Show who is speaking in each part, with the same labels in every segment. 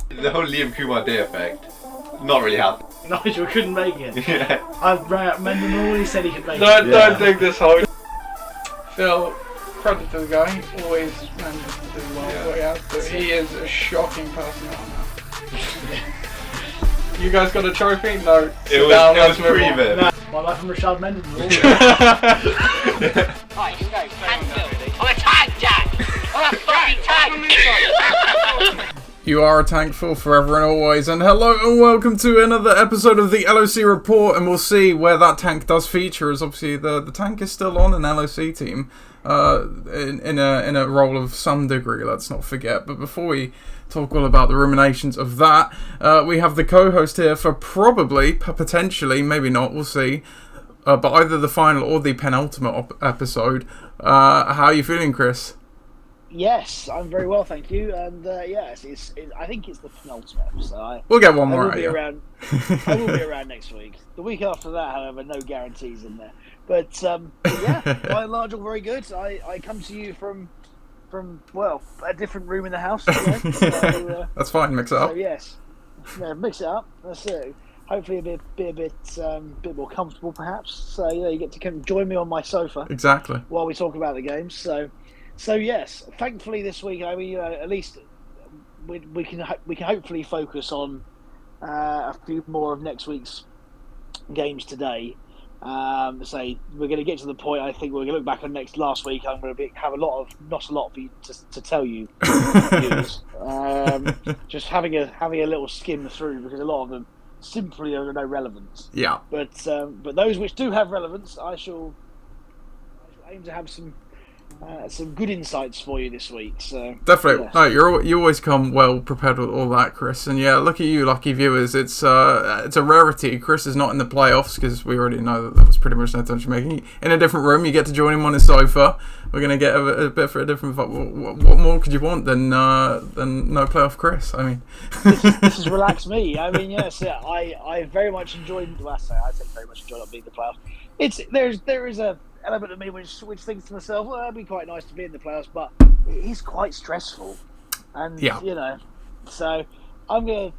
Speaker 1: The whole Liam Kumar Day effect, not really happening.
Speaker 2: Nigel couldn't make it.
Speaker 1: Yeah.
Speaker 2: I rang up Mendenhall, he said he could make it.
Speaker 3: Don't dig this hole. Phil, credit to the guy, always manages to do what he has, but he is a shocking person right now. You guys got a trophy? No.
Speaker 1: It was pre-vim.
Speaker 2: No, my life from Rashad Mendenhall.
Speaker 4: Right, you go. I'm a tank, Jack! I'm a fucking tank!
Speaker 5: You are a tankful forever and always, and hello and welcome to another episode of the LOC Report, and we'll see where that tank does feature, as obviously the tank is still on an LOC team, in a role of some degree, let's not forget. But before we talk all about the ruminations of that, we have the co-host here for probably, potentially, maybe not, we'll see, but either the final or the penultimate episode. How are you feeling, Chris?
Speaker 2: Yes, I'm very well, thank you. And yes, I think it's the penultimate episode.
Speaker 5: We'll get one more
Speaker 2: I
Speaker 5: out of you.
Speaker 2: I will be around next week. The week after that, however, no guarantees in there. But yeah, by and large, all very good. I come to you from well, a different room in the house. So,
Speaker 5: that's fine. Mix it up.
Speaker 2: So yes, yeah, mix it up. That's it. Hopefully, be a bit more comfortable, perhaps. So yeah, you get to come join me on my sofa.
Speaker 5: Exactly.
Speaker 2: While we talk about the games. So yes, thankfully this week, I mean, at least we can hopefully focus on a few more of next week's games today. So we're going to get to the point. I think we're going to look back on last week. I'm going to have not a lot for you to tell you. Just having a little skim through, because a lot of them simply are no relevance.
Speaker 5: Yeah.
Speaker 2: But those which do have relevance, I shall aim to have some good insights for you this week. So
Speaker 5: definitely,
Speaker 2: yes.
Speaker 5: No, you always come well prepared with all that, Chris. And yeah, look at you, lucky viewers. It's a rarity. Chris is not in the playoffs because we already know that was pretty much no attention making. In a different room, you get to join him on his sofa. We're gonna get a bit for a different. What more could you want than no playoff Chris? I mean,
Speaker 2: this is relax me. I mean, yes, yeah, I very much enjoyed. Well, I think very much enjoyed not being in the playoffs. There is a element of me which thinks to myself, well, it'd be quite nice to be in the playoffs, but it is quite stressful, and so I'm gonna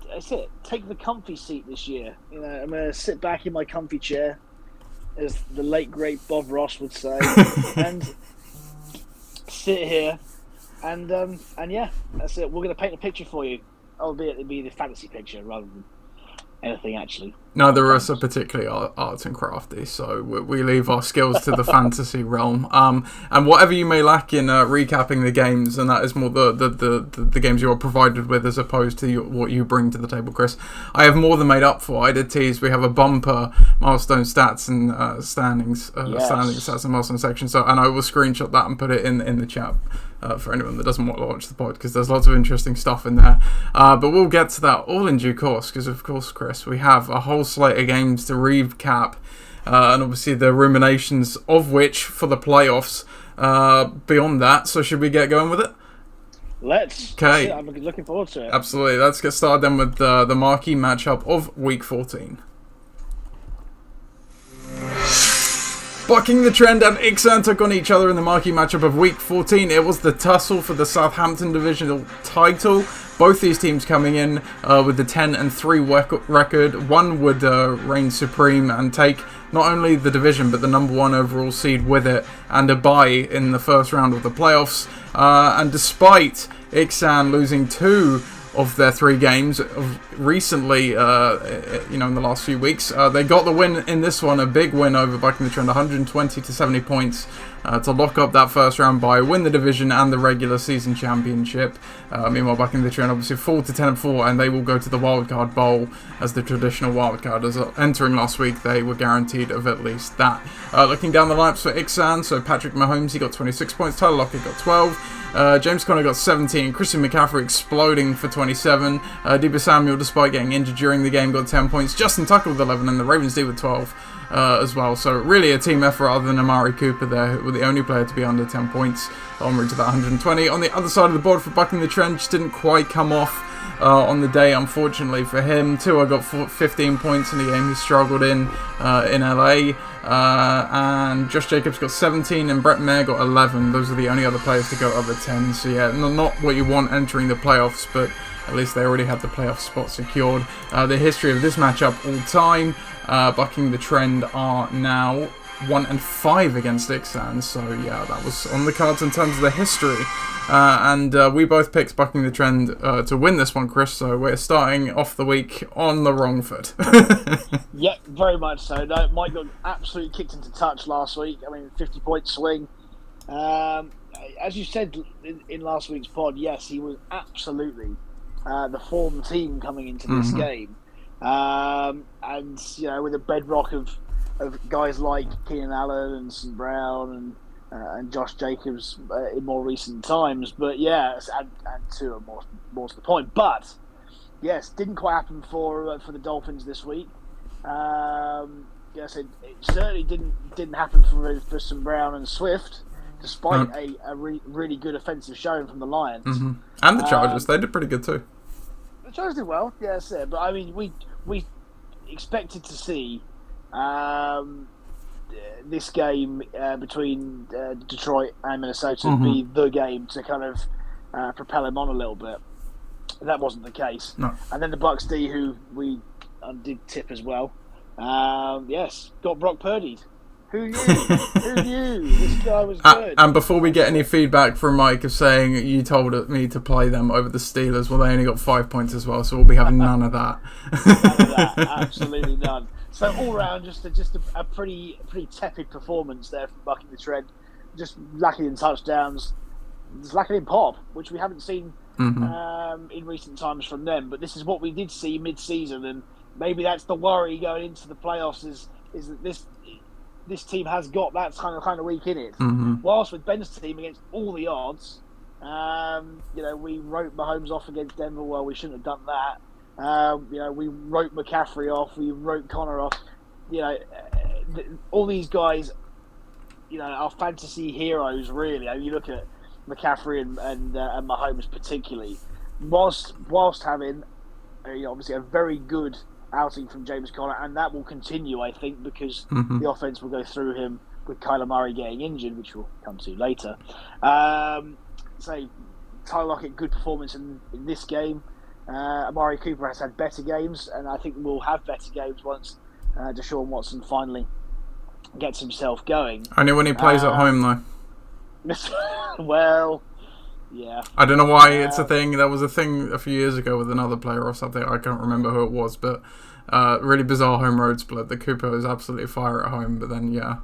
Speaker 2: take the comfy seat this year. I'm gonna sit back in my comfy chair, as the late great Bob Ross would say, and sit here, and yeah, that's it. We're gonna paint a picture for you, albeit it'll be the fantasy picture rather than anything actually.
Speaker 5: Neither of us are particularly arts and crafty, so we leave our skills to the fantasy realm. And whatever you may lack in recapping the games, and that is more the games you are provided with as opposed to what you bring to the table, Chris. I have more than made up for. I did tease we have a bumper milestone stats and standings stats and milestone section. So, and I will screenshot that and put it in the chat. For anyone that doesn't want to watch the pod, because there's lots of interesting stuff in there. But we'll get to that all in due course, because of course, Chris, we have a whole slate of games to recap, and obviously the ruminations of which for the playoffs beyond that. So should we get going with it?
Speaker 2: Let's.
Speaker 5: Okay.
Speaker 2: I'm looking forward to it.
Speaker 5: Absolutely. Let's get started then with the marquee matchup of Week 14. Bucking the trend and Ixan took on each other in the marquee matchup of Week 14. It was the tussle for the Southampton divisional title. Both these teams coming in with the 10-3 record. One would reign supreme and take not only the division but the number one overall seed with it, and a bye in the first round of the playoffs. And despite Ixan losing 2 of their 3 games recently, in the last few weeks, they got the win in this one, a big win over Bucking the Trend, 120 to 70 points to lock up that first round bye, win the division and the regular season championship. Meanwhile, Bucking the Trend obviously fall to 10-4, and they will go to the Wildcard Bowl as the traditional wildcard. As entering last week, they were guaranteed of at least that. Looking down the lineups for Ixan, so Patrick Mahomes, he got 26 points, Tyler Lockett got 12, James Conner got 17, Christian McCaffrey exploding for 27, Deebo Samuel, despite getting injured during the game, got 10 points, Justin Tucker with 11, and the Ravens D with 12 as well. So really a team effort other than Amari Cooper there, who were the only player to be under 10 points, en route to that 120. On the other side of the board for Bucking the Trend, just didn't quite come off on the day, unfortunately for him. Tua got 15 points in the game he struggled in LA. And Josh Jacobs got 17 and Brett Maher got 11. Those are the only other players to go over 10. So yeah, not what you want entering the playoffs, but At least they already had the playoff spot secured. The history of this matchup all time, bucking the trend are now 1-5 against Ixan, so yeah, that was on the cards in terms of the history. And we both picked bucking the trend to win this one, Chris, so we're starting off the week on the wrong foot.
Speaker 2: Yeah, very much so. No, Mike got absolutely kicked into touch last week. I mean, 50-point swing. As you said in last week's pod, yes, he was absolutely the form team coming into this game. And, you know, with a bedrock of guys like Keenan Allen and St. Brown and Josh Jacobs in more recent times. But, yeah, and two are more to the point. But, yes, didn't quite happen for the Dolphins this week. Yes, it certainly didn't happen for St. Brown and Swift, despite a really good offensive showing from the Lions.
Speaker 5: And the Chargers, they did pretty good too.
Speaker 2: The Chargers did well, yes, but I mean, we expected to see this game between Detroit and Minnesota be the game to kind of propel him on a little bit. That wasn't the case.
Speaker 5: No.
Speaker 2: And then the Bucks D, who we did tip as well, yes, got Brock Purdy'd. Who knew? Who knew? This guy was good.
Speaker 5: And before we get any feedback from Mike of saying you told me to play them over the Steelers, well, they only got 5 points as well, so we'll be having none of that.
Speaker 2: None of that, absolutely none. So all round, just a pretty tepid performance there from bucking the trend. Just lacking in touchdowns, just lacking in pop, which we haven't seen in recent times from them. But this is what we did see mid-season, and maybe that's the worry going into the playoffs is that this team has got that kind of week in it. Whilst with Ben's team against all the odds, you know, we wrote Mahomes off against Denver. Well, we shouldn't have done that. You know, we wrote McCaffrey off. We wrote Connor off. You know, all these guys, you know, are fantasy heroes. Really, I mean, you look at McCaffrey and Mahomes particularly. Whilst having, you know, obviously a very good outing from James Conner, and that will continue, I think, because the offense will go through him with Kyler Murray getting injured, which we'll come to later. So Tyler Lockett, good performance in this game. Amari Cooper has had better games, and I think we'll have better games once Deshaun Watson finally gets himself going.
Speaker 5: Only when he plays at home, though.
Speaker 2: Well, yeah.
Speaker 5: I don't know why it's a thing. There was a thing a few years ago with another player or something. I can't remember who it was, but really bizarre home road split. The Cooper is absolutely fire at home, but then, yeah,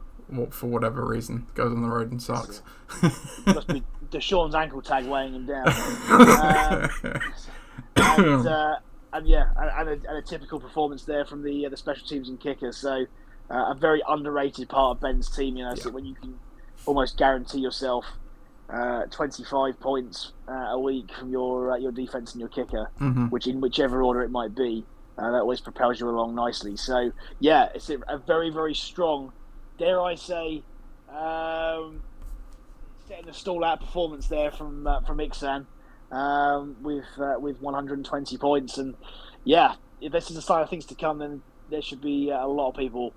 Speaker 5: for whatever reason, goes on the road and sucks.
Speaker 2: Must be Deshaun's ankle tag weighing him down. And a typical performance there from the special teams and kickers. So a very underrated part of Ben's team. You know, so when you can almost guarantee yourself 25 points a week from your defense and your kicker, which in whichever order it might be, that always propels you along nicely. So yeah, it's a very, very strong, dare I say, setting a stall out performance there from Ixan with 120 points. And yeah, if this is a sign of things to come, then there should be a lot of people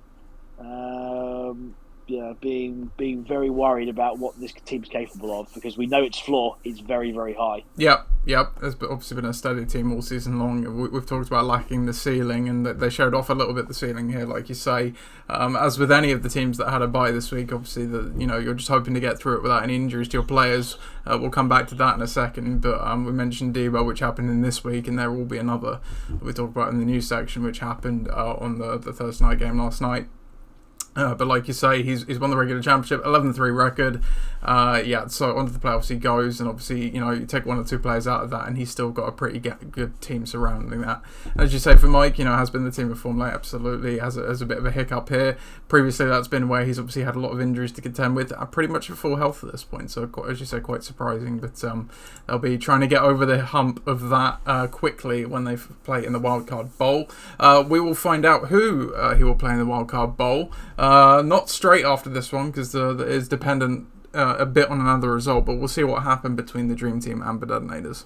Speaker 2: being very worried about what this team's capable of, because we know its floor is very, very high. Yep.
Speaker 5: There's obviously been a steady team all season long. We've talked about lacking the ceiling, and they showed off a little bit the ceiling here, like you say. As with any of the teams that had a bye this week, obviously, you're just hoping to get through it without any injuries to your players. We'll come back to that in a second, but we mentioned Debo, which happened in this week, and there will be another we talked about in the news section, which happened on the Thursday night game last night. But like you say, he's won the regular championship, 11-3 record. So onto the playoffs he goes, and obviously, you take one or two players out of that, and he's still got a pretty good team surrounding that. As you say, for Mike, has been the team of Form late, absolutely. Has a bit of a hiccup here. Previously, that's been where he's obviously had a lot of injuries to contend with, pretty much at full health at this point. So, as you say, quite surprising. But they'll be trying to get over the hump of that quickly when they play in the Wildcard Bowl. We will find out who he will play in the Wildcard Bowl. Not straight after this one, because it is dependent a bit on another result, but we'll see what happened between the Dream Team and the Detonators.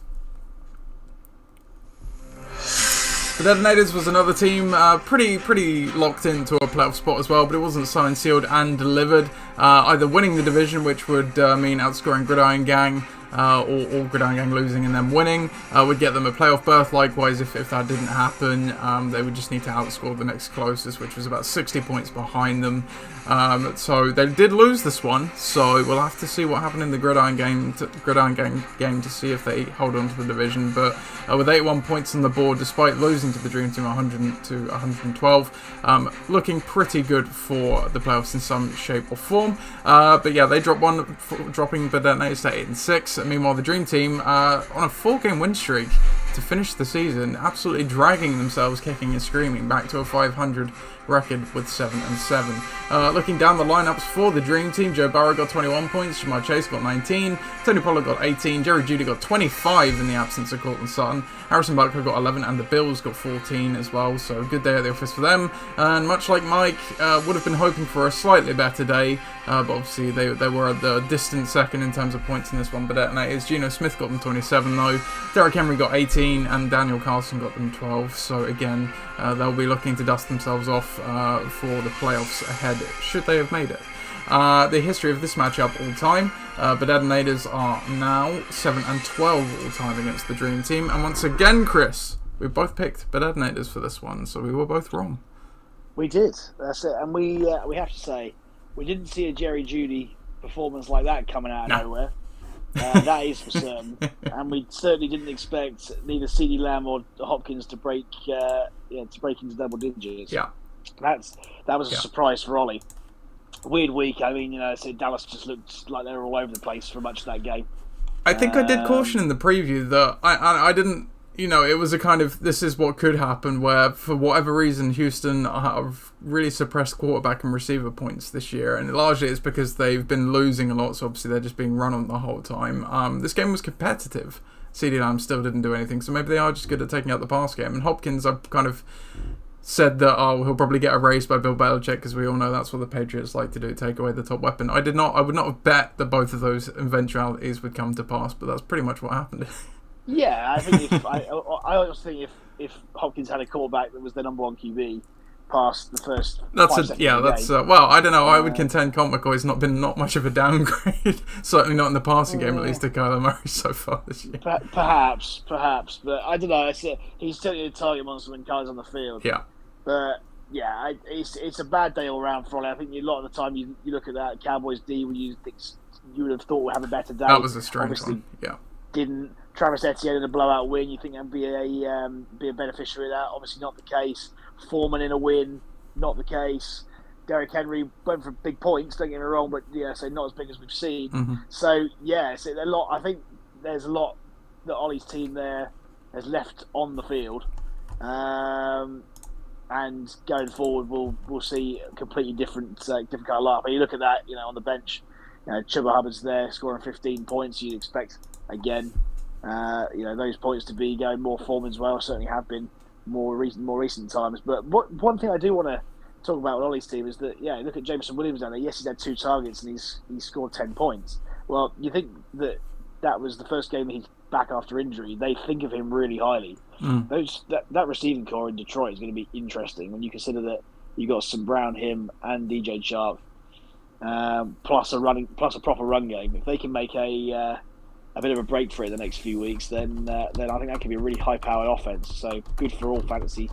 Speaker 5: The Detonators was another team pretty locked into a playoff spot as well, but it wasn't signed, sealed and delivered. Either winning the division, which would mean outscoring Gridiron Gang, or Gridiron Gang losing and then winning would get them a playoff berth. Likewise, if that didn't happen, they would just need to outscore the next closest, which was about 60 points behind them. So they did lose this one, so we'll have to see what happened in the Gridiron Gang game to see if they hold on to the division. But with 81 points on the board, despite losing to the Dream Team 100 to 112, looking pretty good for the playoffs in some shape or form. But yeah, they dropped one, dropping the Detonators to 8-6. And meanwhile, the Dream Team on a 4-game win streak to finish the season, absolutely dragging themselves, kicking and screaming, back to a 500 record with 7-7. Looking down the lineups for the Dream Team, Joe Barrow got 21 points, Jamar Chase got 19, Tony Pollard got 18, Jerry Jeudy got 25 in the absence of Cortland Sutton, Harrison Butker got 11, and the Bills got 14 as well, so a good day at the office for them. And much like Mike, would have been hoping for a slightly better day, but obviously they were at the distant second in terms of points in this one. But Detonators, Geno Smith got them 27 though, Derrick Henry got 18, and Daniel Carlson got them 12, so again, they'll be looking to dust themselves off for the playoffs ahead, should they have made it. The history of this matchup all time, but Detonators are now 7-12 all time against the Dream Team, and once again, Chris, we both picked Detonators for this one, so we were both wrong.
Speaker 2: We did, that's it, and we have to say, we didn't see a Jerry Jeudy performance like that coming out of nowhere. That is for certain, and we certainly didn't expect neither CeeDee Lamb or Hopkins to break into double digits.
Speaker 5: Yeah,
Speaker 2: that was a surprise for Ollie. Weird week. I mean, so Dallas just looked like they were all over the place for much of that game.
Speaker 5: I think I did caution in the preview that I didn't. It was a kind of, this is what could happen, where for whatever reason Houston have really suppressed quarterback and receiver points this year, and largely it's because they've been losing a lot, so obviously they're just being run on the whole time. This game was competitive. CeeDee Lamb still didn't do anything, so maybe they are just good at taking out the pass game. And Hopkins, I've kind of said that he'll probably get erased by Bill Belichick, because we all know that's what the Patriots like to do, take away the top weapon. I would not have bet that both of those eventualities would come to pass, but that's pretty much what happened.
Speaker 2: Yeah, I think I also think if Hopkins had a quarterback that was the number one QB past the first, well, I don't know. I would contend Colt McCoy's not been much of a downgrade. Certainly not in the passing game, at least to Kyler Murray so far this year. Perhaps, but I don't know. He's certainly a target monster when Kyler's on the field.
Speaker 5: Yeah,
Speaker 2: but yeah, it's a bad day all round for Ollie. I think a lot of the time you look at that Cowboys D, where you would have thought would have a better day.
Speaker 5: That was a strange one. Yeah,
Speaker 2: didn't. Travis Etienne in a blowout win, you think that'd be a beneficiary of that? Obviously not the case. Foreman in a win, not the case. Derrick Henry went for big points, don't get me wrong, but so not as big as we've seen. Mm-hmm. So a lot. I think there's a lot that Ollie's team there has left on the field, and going forward we'll see a completely different kind of lineup. But you look at that, on the bench, Chuba Hubbard's there scoring 15 points. You'd expect again. Those points to be going more form as well. Certainly have been more recent times. But one thing I do want to talk about with Ollie's team is that look at Jameson Williams down there. Yes, he's had 2 targets and he's scored 10 points. Well, you think that was the first game he's back after injury. They think of him really highly. That receiving core in Detroit is going to be interesting when you consider that you got some Brown, him, and DJ Chark, plus a proper run game. If they can make a bit of a break for it the next few weeks, then I think that could be a really high-powered offense. So good for all fantasy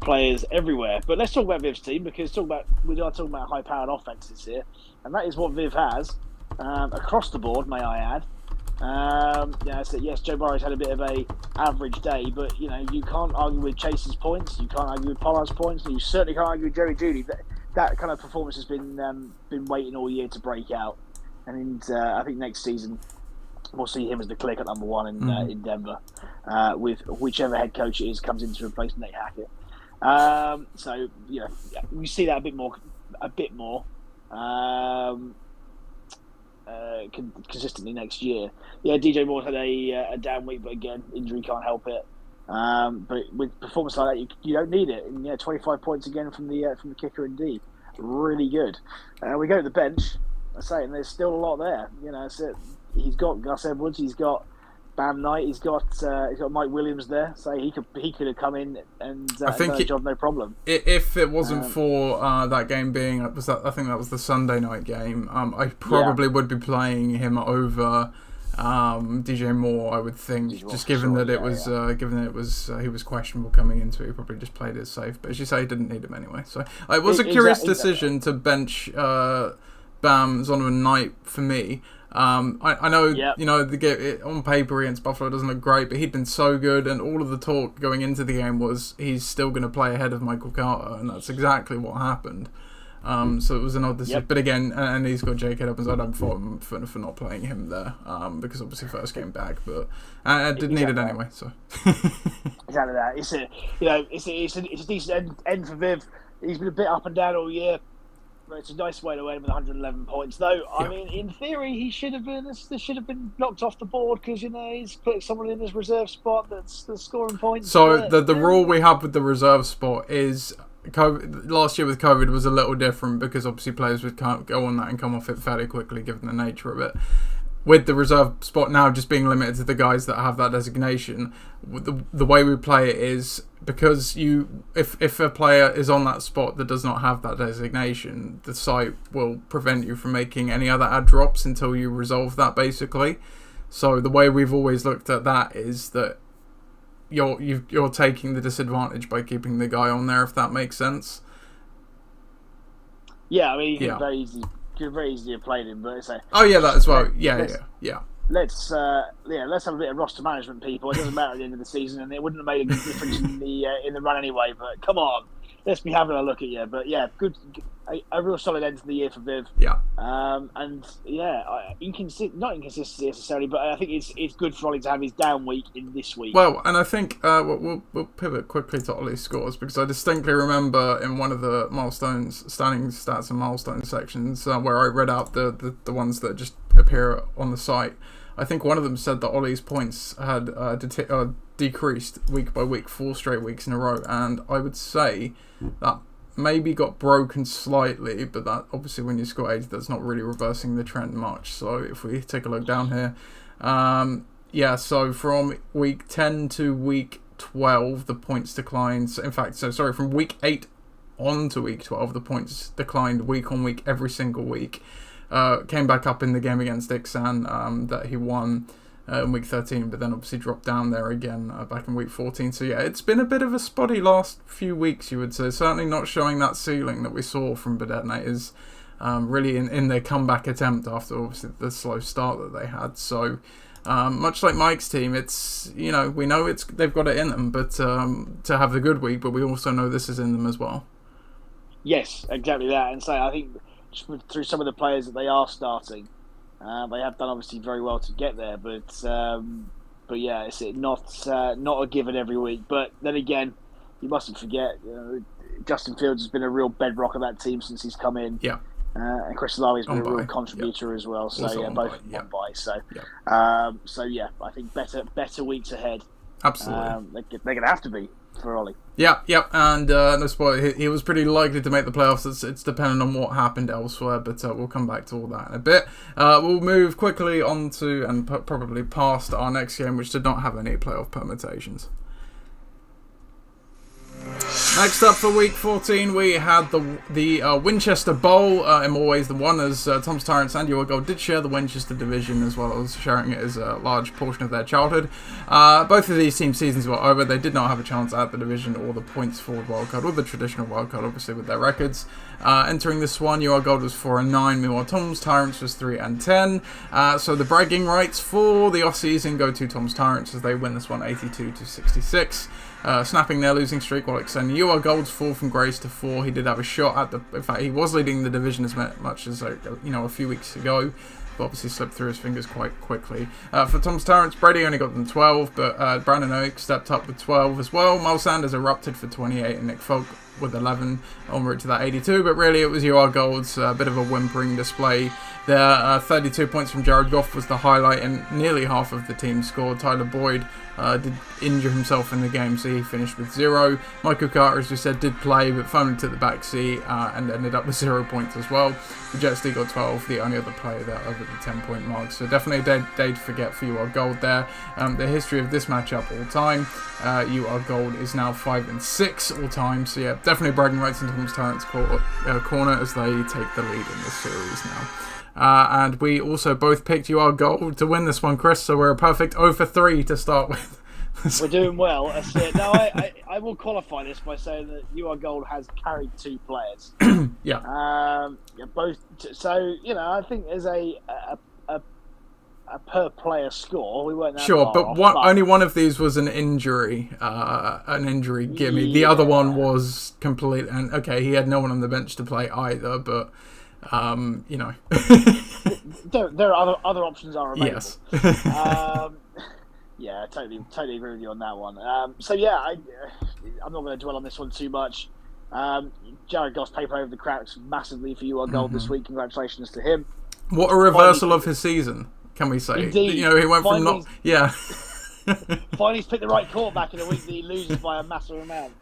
Speaker 2: players everywhere. But let's talk about Viv's team, because we are talking about high-powered offenses here, and that is what Viv has across the board. May I add? Yes, Joe Burrow's had a bit of a average day, but you can't argue with Chase's points, you can't argue with Pollard's points, and you certainly can't argue with Jerry Jeudy. That kind of performance has been waiting all year to break out, and I think next season we'll see him as the clear-cut number one in Denver, with whichever head coach it is comes in to replace Nate Hackett. We see that a bit more consistently next year. Yeah, DJ Moore's had a down week, but again, injury can't help it. But with performance like that, you don't need it. And 25 points again from the kicker and D, really good. We go to the bench. I say, and there's still a lot there. He's got Gus Edwards, he's got Bam Knight, he's got Mike Williams there. So he could have come in and done a job no problem. If
Speaker 5: it wasn't for that game being, I think that was the Sunday night game. I probably would be playing him over DJ Moore, I would think,
Speaker 2: DJ Moore,
Speaker 5: just given
Speaker 2: sure,
Speaker 5: that it was he was questionable coming into it, he probably just played it safe. But as you say, he didn't need him anyway. So it was a curious decision to bench Bam Zonovan Knight for me. I know, you know, the game on paper against Buffalo doesn't look great, but he'd been so good, and all of the talk going into the game was he's still going to play ahead of Michael Carter, and that's exactly what happened. So it was an odd decision, but again, and he's got J.K. Dobbins. I don't fault him for not playing him there, because obviously first game back, but I did need it anyway. So
Speaker 2: exactly that. It's a decent end for Viv. He's been a bit up and down all year. It's a nice way to win with 111 points, though. I mean, in theory, he should have been. This should have been knocked off the board because he's put someone in his reserve spot that's scoring points.
Speaker 5: So the rule we have with the reserve spot is last year with COVID was a little different because obviously players would go on that and come off it fairly quickly given the nature of it. With the reserve spot now just being limited to the guys that have that designation, the way we play it is because if a player is on that spot that does not have that designation, the site will prevent you from making any other ad drops until you resolve that, basically. So the way we've always looked at that is that you're taking the disadvantage by keeping the guy on there, if that makes sense.
Speaker 2: Yeah, I mean, you could very easily have played him, but it's a...
Speaker 5: Oh, yeah, that as well. Yeah.
Speaker 2: Let's have a bit of roster management, people. It doesn't matter at the end of the season, and it wouldn't have made a good difference in the run anyway. But come on, let's be having a look at you. But yeah, good, a real solid end to the year for Viv.
Speaker 5: Yeah.
Speaker 2: And yeah, not inconsistency necessarily, but I think it's good for Ollie to have his down week in this week.
Speaker 5: Well, and I think we'll pivot quickly to Ollie's scores because I distinctly remember in one of the standing stats and milestone sections where I read out the ones that just appear on the site. I think one of them said that Ollie's points had decreased week by week, 4 straight weeks in a row, and I would say that maybe got broken slightly, but that obviously when you score 80, that's not really reversing the trend much. So if we take a look down here, so from week 10 to week 12, the points declined. In fact, from week 8 on to week 12, the points declined week on week every single week. Came back up in the game against Ixan that he won in week 13, but then obviously dropped down there again back in week 14. So yeah, it's been a bit of a spotty last few weeks, you would say. Certainly not showing that ceiling that we saw from Badetnators really in their comeback attempt after obviously the slow start that they had. So much like Mike's team, it's, we know they've got it in them, but to have the good week, but we also know this is in them as well.
Speaker 2: Yes, exactly that. And so I think through some of the players that they are starting, they have done obviously very well to get there, but yeah, it's not a given every week. But then again, you mustn't forget Justin Fields has been a real bedrock of that team since he's come in. Yeah, and Chris Lowry's been a real contributor as well. So yeah, both on bye. So yeah, I think better weeks ahead.
Speaker 5: Absolutely,
Speaker 2: they're going to have to be for Ollie.
Speaker 5: Yeah, and no spoiler, he was pretty likely to make the playoffs. It's dependent on what happened elsewhere, but we'll come back to all that in a bit. We'll move quickly on to, and probably past, our next game, which did not have any playoff permutations. Next up for week 14, we had the Winchester Bowl. In more ways than one, as Tom's Tyrants and Your Gold did share the Winchester division as well as sharing it as a large portion of their childhood. Both of these teams' seasons were over. They did not have a chance at the division or the points forward wildcard or the traditional wildcard, obviously, with their records. Entering this one, Your Gold was 4-9, meanwhile Tom's Tyrants was 3-10. So the bragging rights for the off-season go to Tom's Tyrants as they win this one 82-66. Snapping their losing streak while extending You Are Gold's fall from grace to 4. He did have a shot at in fact, he was leading the division as much as a few weeks ago, but obviously slipped through his fingers quite quickly. For Tom's Tyrants, Brady only got them 12, but Brandon Oak stepped up with 12 as well. Miles Sanders erupted for 28, and Nick Folk with 11 en route to that 82, but really it was You Are Gold's bit of a whimpering display there. 32 points from Jared Goff was the highlight, and nearly half of the team scored. Tyler Boyd did injure himself in the game, so he finished with 0. Michael Carter, as we said, did play, but finally took the back seat and ended up with 0 points as well. The Jets got 12, the only other player there over the 10-point mark. So definitely a day to forget for You Are Gold there. The history of this matchup all time, You Are Gold is now 5-6 all time. So yeah, definitely bragging rights into Tom's Tyrants' corner as they take the lead in this series now. And we also both picked You Are Gold to win this one, Chris, so we're a perfect 0 for 3 to start with.
Speaker 2: We're doing well. That's it. Now, I will qualify this by saying that You Are Gold has carried 2 players.
Speaker 5: Yeah.
Speaker 2: Both. So, I think as a per player score, we weren't that
Speaker 5: sure,
Speaker 2: far
Speaker 5: but
Speaker 2: off,
Speaker 5: only one of these was an injury gimme. The other one was complete, and okay, he had no one on the bench to play either, but there are other options are available. Yes.
Speaker 2: Yeah, totally agree with you on that one. I'm not going to dwell on this one too much. Jared Goss paper over the cracks massively for You Are Gold this week. Congratulations to him.
Speaker 5: What a reversal of his season, can we say?
Speaker 2: Indeed.
Speaker 5: He went from not... Yeah.
Speaker 2: Finally, he's picked the right quarterback in a week that he loses by a massive amount.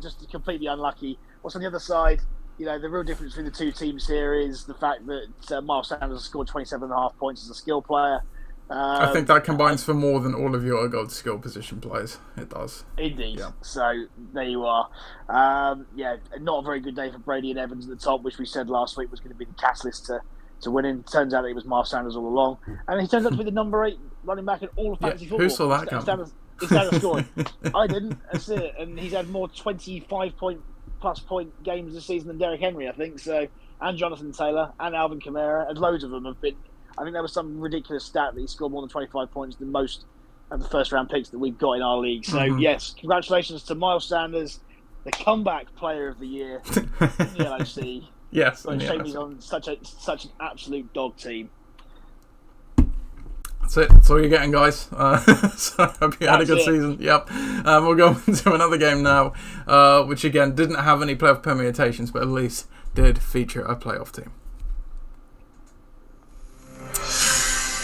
Speaker 2: Just completely unlucky. What's on the other side? The real difference between the two teams here is the fact that Miles Sanders has scored 27.5 points as a skill player.
Speaker 5: I think that combines for more than all of your gold skill position plays. It does.
Speaker 2: Indeed.
Speaker 5: Yeah.
Speaker 2: So there you are. Not a very good day for Brady and Evans at the top, which we said last week was going to be the catalyst to winning. Turns out that it was Miles Sanders all along, and he turns out to be the number 8 running back in all of fantasy football.
Speaker 5: Who saw that coming?
Speaker 2: Instead of scoring, I didn't. That's it. And he's had more 25-plus point games this season than Derrick Henry, I think. So, and Jonathan Taylor and Alvin Kamara, and loads of them have been. I think there was some ridiculous stat that he scored more than 25 points than most of the first-round picks that we've got in our league. So, yes, congratulations to Miles Sanders, the comeback player of the year in the LOC.
Speaker 5: Yes.
Speaker 2: But shame he's on such an absolute dog team.
Speaker 5: That's it. That's all you're getting, guys. So I hope you had a good season. Yep. We'll go on to another game now, which, again, didn't have any playoff permutations, but at least did feature a playoff team.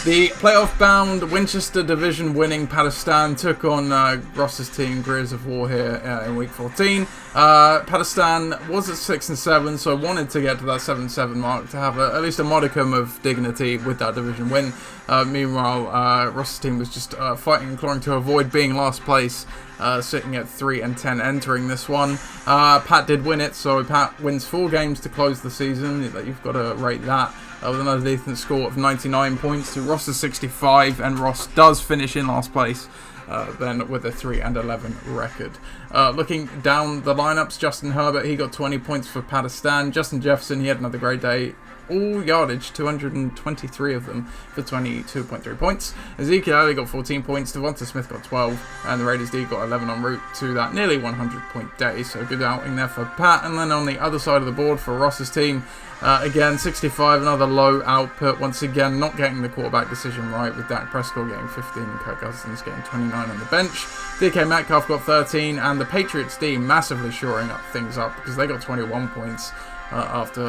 Speaker 5: The playoff-bound Winchester division-winning Pakistan took on Ross's team, Greers of War, here in Week 14. Pakistan was at 6-7, so wanted to get to that 7-7 mark to have at least a modicum of dignity with that division win. Meanwhile, Ross's team was just fighting and clawing to avoid being last place, sitting at 3-10 entering this one. Pat did win it, so Pat wins 4 games to close the season. You've got to rate that. With another decent score of 99 points to Ross's 65, and Ross does finish in last place then with a 3-11 record. Looking down the lineups, Justin Herbert, he got 20 points for Pakistan. Justin Jefferson, he had another great day. All yardage, 223 of them for 22.3 points. Ezekiel Elliott got 14 points, Devonta Smith got 12, and the Raiders D got 11 en route to that nearly 100-point day. So good outing there for Pat. And then on the other side of the board for Ross's team, again, 65, another low output. Once again, not getting the quarterback decision right, with Dak Prescott getting 15 and Kirk Cousins getting 29 on the bench. DK Metcalf got 13, and the Patriots D massively shoring up things up because they got 21 points. After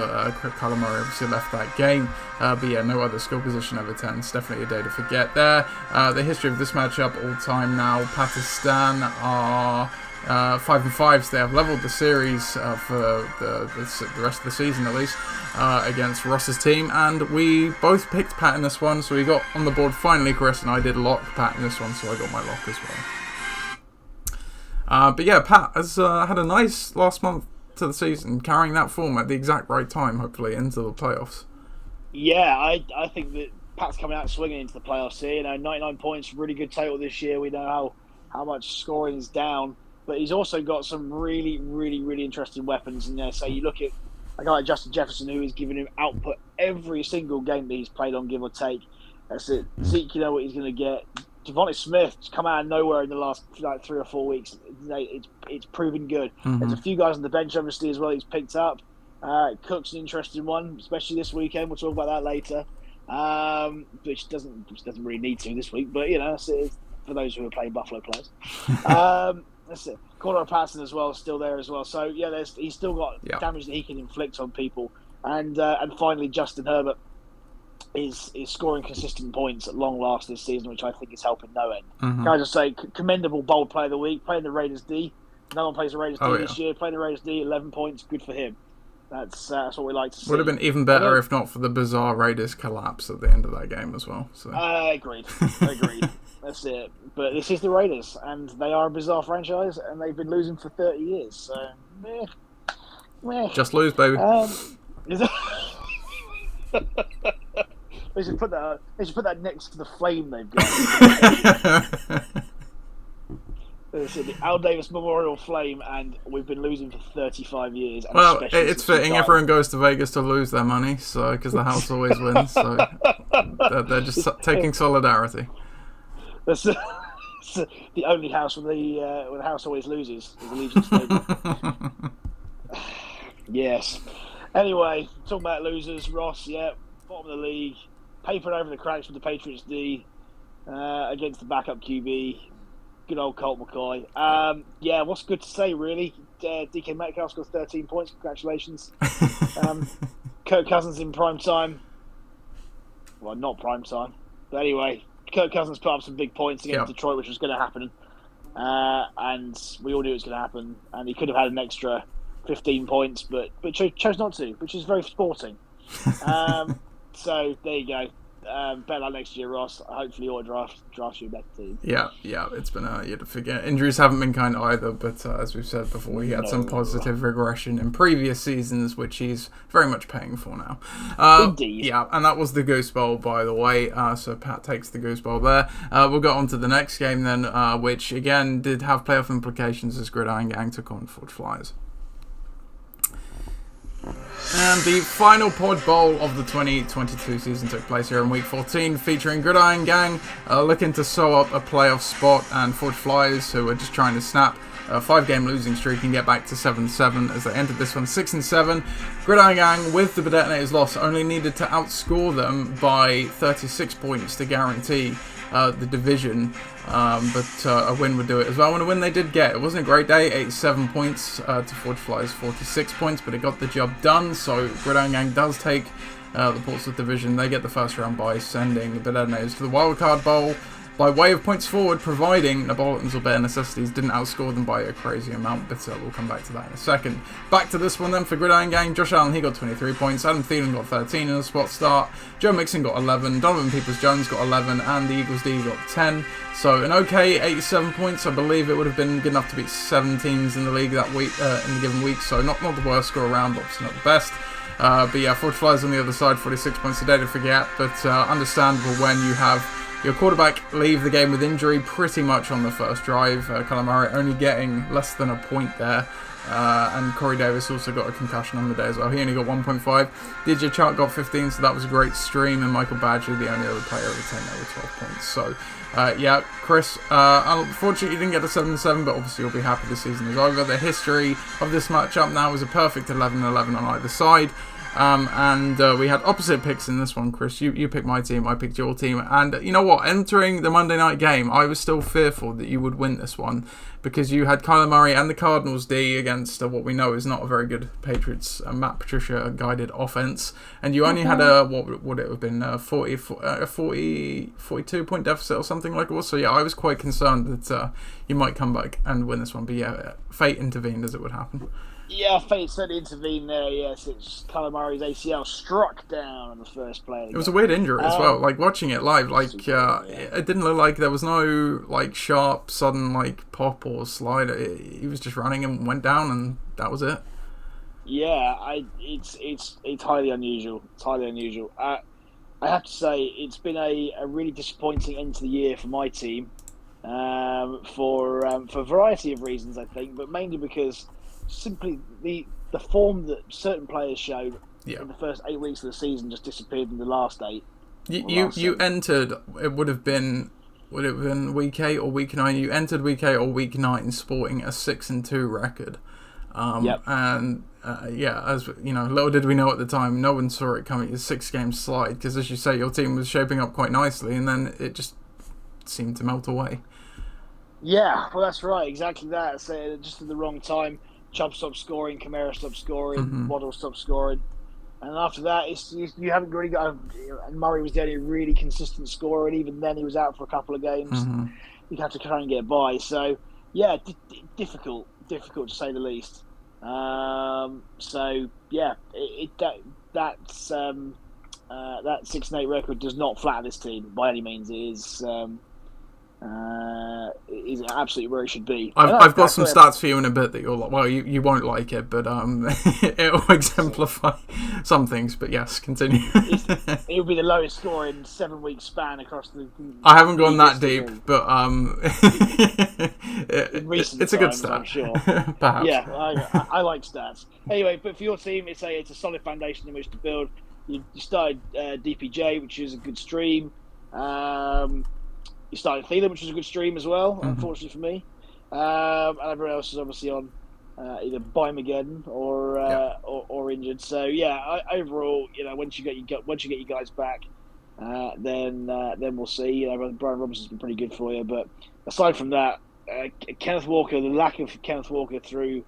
Speaker 5: Kyler Murray obviously left that game. But yeah, no other skill position over 10. It's definitely a day to forget there. The history of this matchup all time now. Pakistan are 5-5, so they have leveled the series for the rest of the season at least against Ross's team. And we both picked Pat in this one, so we got on the board finally. Chris and I did lock Pat in this one, so I got my lock as well. But yeah, Pat has had a nice last month to the season, carrying that form at the exact right time, hopefully, into the playoffs.
Speaker 2: Yeah, I think that Pat's coming out swinging into the playoffs here. 99 points, really good total this year. We know how much scoring is down, but he's also got some really, really, really interesting weapons in there. So you look at a guy like Justin Jefferson, who is giving him output every single game that he's played on, give or take. That's it. Zeke, you know what he's going to get. Devonta Smith come out of nowhere in the last 3 or 4 weeks. It's proven good. There's a few guys on the bench, obviously, as well. He's picked up. Cook's an interesting one, especially this weekend. We'll talk about that later. Which doesn't really need to this week, but it's for those who are playing Buffalo players. That's it. Cordell Patterson as well, still there as well. So yeah, he's still got damage that he can inflict on people. And finally, Justin Herbert is scoring consistent points at long last this season, which I think is helping no end. Can I just say, commendable bold player of the week, playing the Raiders D. No one plays the Raiders D this year. Playing the Raiders D, 11 points, good for him. That's what we like to see.
Speaker 5: Would have been even better if not for the bizarre Raiders collapse at the end of that game as well. So.
Speaker 2: Agreed. That's it. But this is the Raiders, and they are a bizarre franchise, and they've been losing for 30 years. So,
Speaker 5: just lose, baby.
Speaker 2: They should put that. They should put that next to the flame they've got. The Al Davis Memorial Flame, and we've been losing for 35 years. And
Speaker 5: Well,
Speaker 2: especially
Speaker 5: it's
Speaker 2: since
Speaker 5: fitting. Everyone goes to Vegas to lose their money, so because the house always wins. So they're just taking solidarity.
Speaker 2: That's the only house where the house always loses is Allegiant Stadium. Yes. Anyway, talking about losers, Ross. Yeah, bottom of the league, papering over the cracks with the Patriots D against the backup QB. Good old Colt McCoy. Yeah, what's good to say, really? DK Metcalf's got 13 points. Congratulations. Kirk Cousins in prime time. Well, not prime time. But anyway, Kirk Cousins put up some big points against Detroit, which was going to happen. And we all knew it was going to happen. And he could have had an extra 15 points, but chose not to, which is very sporting. So there you go. Better luck next year, Ross. Hopefully, your draft you a better team. Yeah,
Speaker 5: it's been a year to forget. Injuries haven't been kind either, but as we've said before, he had some positive regression in previous seasons, which he's very much paying for now.
Speaker 2: Indeed.
Speaker 5: Yeah, and that was the Goose Bowl, by the way. So Pat takes the Goose Bowl there. We'll go on to the next game then, which again did have playoff implications as Gridiron Gang took on Ford Flyers. And the final Pod Bowl of the 2022 season took place here in Week 14, featuring Gridiron Gang looking to sew up a playoff spot, and Forge Flyers, who are just trying to snap a 5-game losing streak and get back to 7-7 as they entered this one 6-7. Gridiron Gang, with the Detonators loss, only needed to outscore them by 36 points to guarantee the division, but a win would do it as well. And a win they did get. It wasn't a great day, 87 points to Forge Flyers 46 points, but it got the job done. So Gridiron Gang does take the Portsmouth division. They get the first round bye, sending the Detonators to the Wildcard Bowl by way of points forward, providing Neapolitans or Better Necessities didn't outscore them by a crazy amount, but we'll come back to that in a second. Back to this one then for Gridiron Gang. Josh Allen, he got 23 points. Adam Thielen got 13 in a spot start. Joe Mixon got 11. Donovan Peoples-Jones got 11. And the Eagles D got 10. So an okay 87 points. I believe it would have been good enough to beat 7 teams in the league that week, in the given week. So not the worst score around, obviously not the best. But yeah, Forge Flyers on the other side, 46 points a day to forget. But understandable when you have your quarterback leave the game with injury pretty much on the first drive. Kyler Murray only getting less than a point there. And Corey Davis also got a concussion on the day as well. He only got 1.5. DJ Chark got 15, so that was a great stream. And Michael Badger, the only other player over 10, with 12 points. So, yeah, Chris, unfortunately, you didn't get to 7-7, but obviously you'll be happy the season is over. The history of this matchup now is a perfect 11-11 on either side. And we had opposite picks in this one, Chris. You picked my team, I picked your team. And you know what? Entering the Monday night game, I was still fearful that you would win this one because you had Kyler Murray and the Cardinals D against what we know is not a very good Patriots Matt Patricia guided offense. And you only had a, what would it have been, a 42 point deficit or something like it was. So yeah, I was quite concerned that you might come back and win this one. But yeah, fate intervened as it would happen.
Speaker 2: Yeah, fate certainly intervened there, yes. It's Kyler Murray's ACL struck down on the first play.
Speaker 5: It was a weird injury as well. Like, watching it live, like, it didn't look like there was no, like, sharp, sudden, like, pop or slide. He was just running and went down, and that was it.
Speaker 2: Yeah, it's highly unusual. It's highly unusual. I have to say, it's been a really disappointing end to the year for my team, for a variety of reasons, I think, but mainly because simply the form that certain players showed in the first 8 weeks of the season just disappeared in the last 8.
Speaker 5: You entered, it would have been week 8 or week 9. You entered week 8 or week 9 sporting a 6-2 record. And as you know, little did we know at the time, no one saw it coming. A 6-game slide, because as you say, your team was shaping up quite nicely, and then it just seemed to melt away. Yeah,
Speaker 2: well, that's right, exactly that. So just at the wrong time. Chubb stopped scoring, Kamara stopped scoring, Waddle stopped scoring, and after that, you haven't really got. And Murray was the only really consistent scorer, and even then, he was out for a couple of games. You'd have to try and get by. So, yeah, difficult to say the least. So, yeah, that 6-8 record does not flatter this team by any means. It is is absolutely where it should be.
Speaker 5: I've got some stats for you in a bit that you'll like. Well, you won't like it, but it'll exemplify some things. But yes, continue.
Speaker 2: It'll be the lowest score in 7-week span across the.
Speaker 5: I haven't gone that deep, but it's a good stat.
Speaker 2: I'm sure.
Speaker 5: Perhaps.
Speaker 2: Yeah, I like stats. Anyway, but for your team, it's a solid foundation in which to build. You started DPJ, which is a good stream. You started Thielen, which was a good stream as well, unfortunately for me. And everyone else is obviously on either Bimageddon or injured. So yeah, overall, once you get you guys back, then we'll see. Brian Robinson's been pretty good for you, but aside from that, Kenneth Walker, the lack of Kenneth Walker through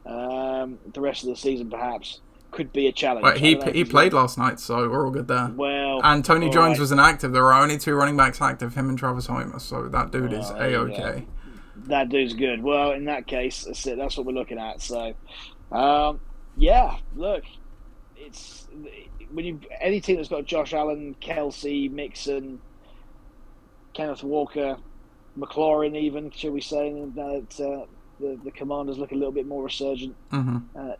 Speaker 2: the rest of the season perhaps could be a challenge.
Speaker 5: Well, he played last night, so we're all good there.
Speaker 2: Well,
Speaker 5: and Tony Jones was inactive. There were only 2 running backs active, him and Travis Homer. So that dude is A-OK.
Speaker 2: That dude's good. Well, in that case, that's it. That's what we're looking at. So, look, it's when any team that's got Josh Allen, Kelsey, Mixon, Kenneth Walker, McLaurin, even should we say that. The Commanders look a little bit more resurgent.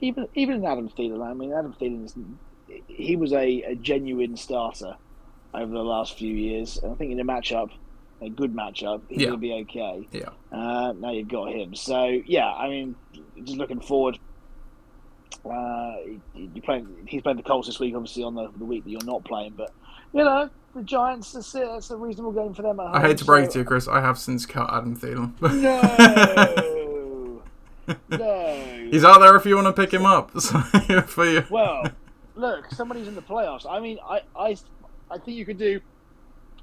Speaker 2: Even Adam Thielen. I mean, Adam Thielen he was a genuine starter over the last few years, and I think in a good matchup, he's going to be okay.
Speaker 5: Yeah.
Speaker 2: Now you've got him. So yeah, I mean, just looking forward. He's playing the Colts this week, obviously on the week that you're not playing, but the Giants, that's a reasonable game for them at home.
Speaker 5: I hate to break it to you, Chris. I have since cut Adam Thielen.
Speaker 2: No.
Speaker 5: He's out there if you want to pick him up. For you.
Speaker 2: Well, look, somebody's in the playoffs. I mean, I think you could do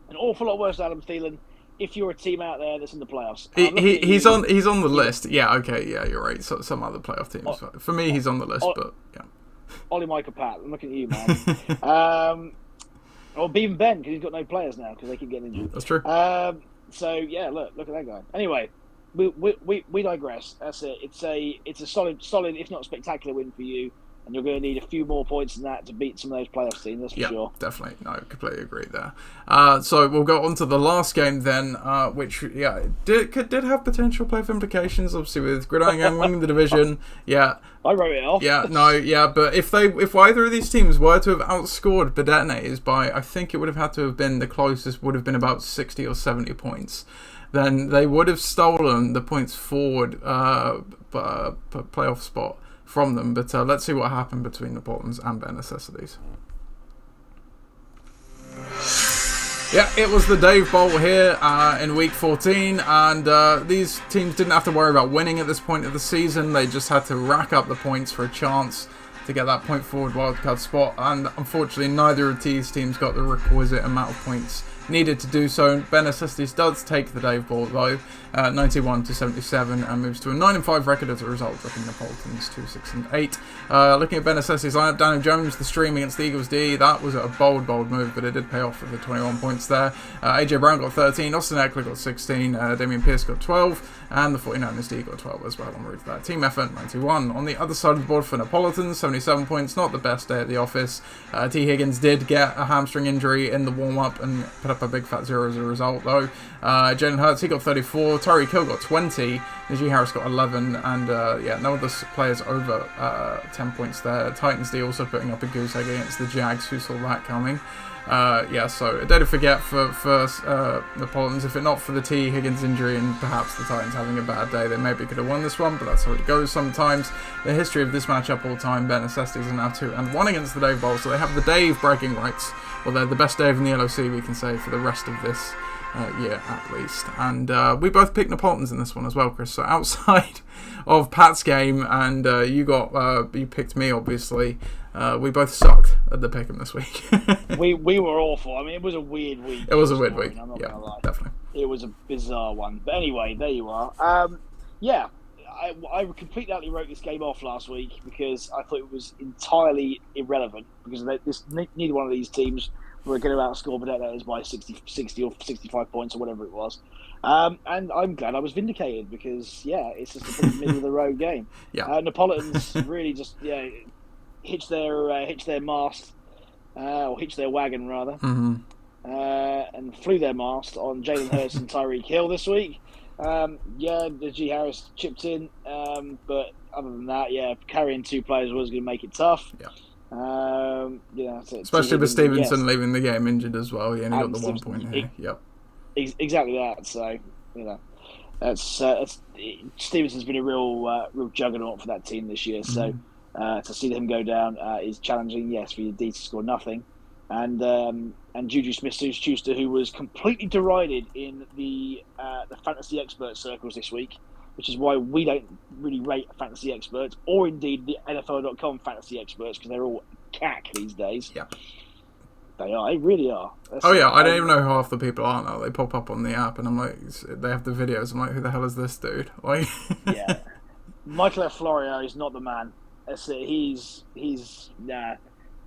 Speaker 2: an awful lot worse than Adam Thielen if you're a team out there that's in the playoffs.
Speaker 5: He's on the list. Yeah, okay, yeah, you're right. So, some other playoff teams. For me, he's on the list, but yeah.
Speaker 2: Ollie Micah Pat, I'm looking at you, man. Or even Ben, because he's got no players now because they keep getting injured.
Speaker 5: That's true.
Speaker 2: So yeah, look at that guy. Anyway, we digress. That's it. It's a solid, if not spectacular win for you, and you're going to need a few more points than that to beat some of those playoff teams. That's for sure.
Speaker 5: Definitely. No, completely agree there. So we'll go on to the last game then, which did have potential playoff implications. Obviously, with Gridiron Gang winning the division. Yeah.
Speaker 2: I wrote it off.
Speaker 5: But if either of these teams were to have outscored the Detonators by, I think it would have had to have been the closest would have been about 60 or 70 points. Then they would have stolen the points forward playoff spot from them. But let's see what happened between the Portlands and Bare Necessities. Yeah, it was the Dave Bowl here in Week 14, and these teams didn't have to worry about winning at this point of the season. They just had to rack up the points for a chance to get that point forward wildcard spot, and unfortunately neither of these teams got the requisite amount of points needed to do so. Bare Necessities does take the Dave Bowl though, 91-77, and moves to a 9-5 record as a result, dropping Napolitans to 6-8. Looking at Bare Necessities lineup, Daniel Jones, the stream against the Eagles D, that was a bold move, but it did pay off with the 21 points there. AJ Brown got 13, Austin Eckler got 16, Damian Pierce got 12, and the 49ers D got 12 as well en route to that. Team effort, 91. On the other side of the board for Napolitans, 77 points, not the best day at the office. T. Higgins did get a hamstring injury in the warm-up and put up a big fat 0 as a result though. Jalen Hurts, he got 34, Tyreek Hill got 20, Najee Harris got 11, and no other players over 10 points there. Titans D also putting up a goose egg against the Jags, who saw that coming. So a day to forget for Napolitans. If it not for the T. Higgins injury and perhaps the Titans having a bad day, they maybe could have won this one, but that's how it goes sometimes. The history of this matchup all time, Bare Necessities are now 2-1 against the Dave Bowl, so they have the Dave bragging rights. Well, they're the best Dave in the LOC, we can say, for the rest of this year at least. And we both picked Napolitans in this one as well, Chris. So outside of Pat's game, and you picked me, obviously. We both sucked at the pick'em this week.
Speaker 2: we were awful. I mean, it was a weird week.
Speaker 5: It was a weird week. Yeah, definitely.
Speaker 2: It was a bizarre one. But anyway, there you are. I completely wrote this game off last week because I thought it was entirely irrelevant because neither one of these teams were going to outscore the Detonators by 60 or 65 points or whatever it was. And I'm glad I was vindicated because, it's just a pretty middle-of-the-road game. Yeah. Napolitans really just, hitch their mast, or hitch their wagon rather.
Speaker 5: Mm-hmm.
Speaker 2: and flew their mast on Jalen Hurts and Tyreek Hill this week. The G Harris chipped in, but other than that, carrying 2 players was going to make it tough.
Speaker 5: Especially with Stevenson leaving the game injured as well. He only got the 1 point here.
Speaker 2: Exactly that. So that's Stevenson's been a real juggernaut for that team this year. So to see him go down is challenging. Yes, for your D to score nothing, and Juju Smith-Schuster, who was completely derided in the fantasy expert circles this week, which is why we don't really rate fantasy experts, or indeed the NFL.com fantasy experts, because they're all cack these days.
Speaker 5: Yeah.
Speaker 2: They are. They really are.
Speaker 5: I don't even know who half the people are now. They pop up on the app, and I'm like, they have the videos. I'm like, who the hell is this dude? Like,
Speaker 2: yeah. Michael F. Florio is not the man. That's it. He's nah.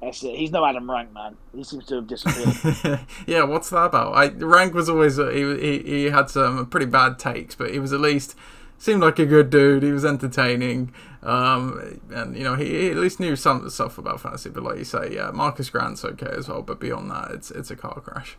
Speaker 2: That's it. He's no Adam Rank, man. He seems to have disappeared.
Speaker 5: Yeah, what's that about? Rank was always he had some pretty bad takes, but he was at least seemed like a good dude. He was entertaining, and he at least knew some of the stuff about fantasy. But like you say, yeah, Marcus Grant's okay as well. But beyond that, it's a car crash.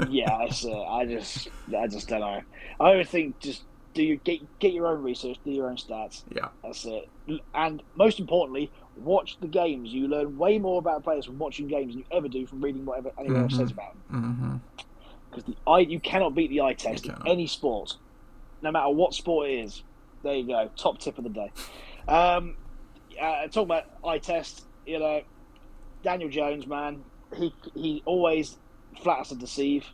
Speaker 2: Yeah, that's it. I just don't know. I would think just get your own research, do your own stats.
Speaker 5: Yeah,
Speaker 2: that's it. And most importantly, watch the games. You learn way more about players from watching games than you ever do from reading whatever anyone else says about them. Because you cannot beat the eye test in any sport, no matter what sport it is. There you go. Top tip of the day. Talking about eye test, Daniel Jones, man, he always flatters to deceive.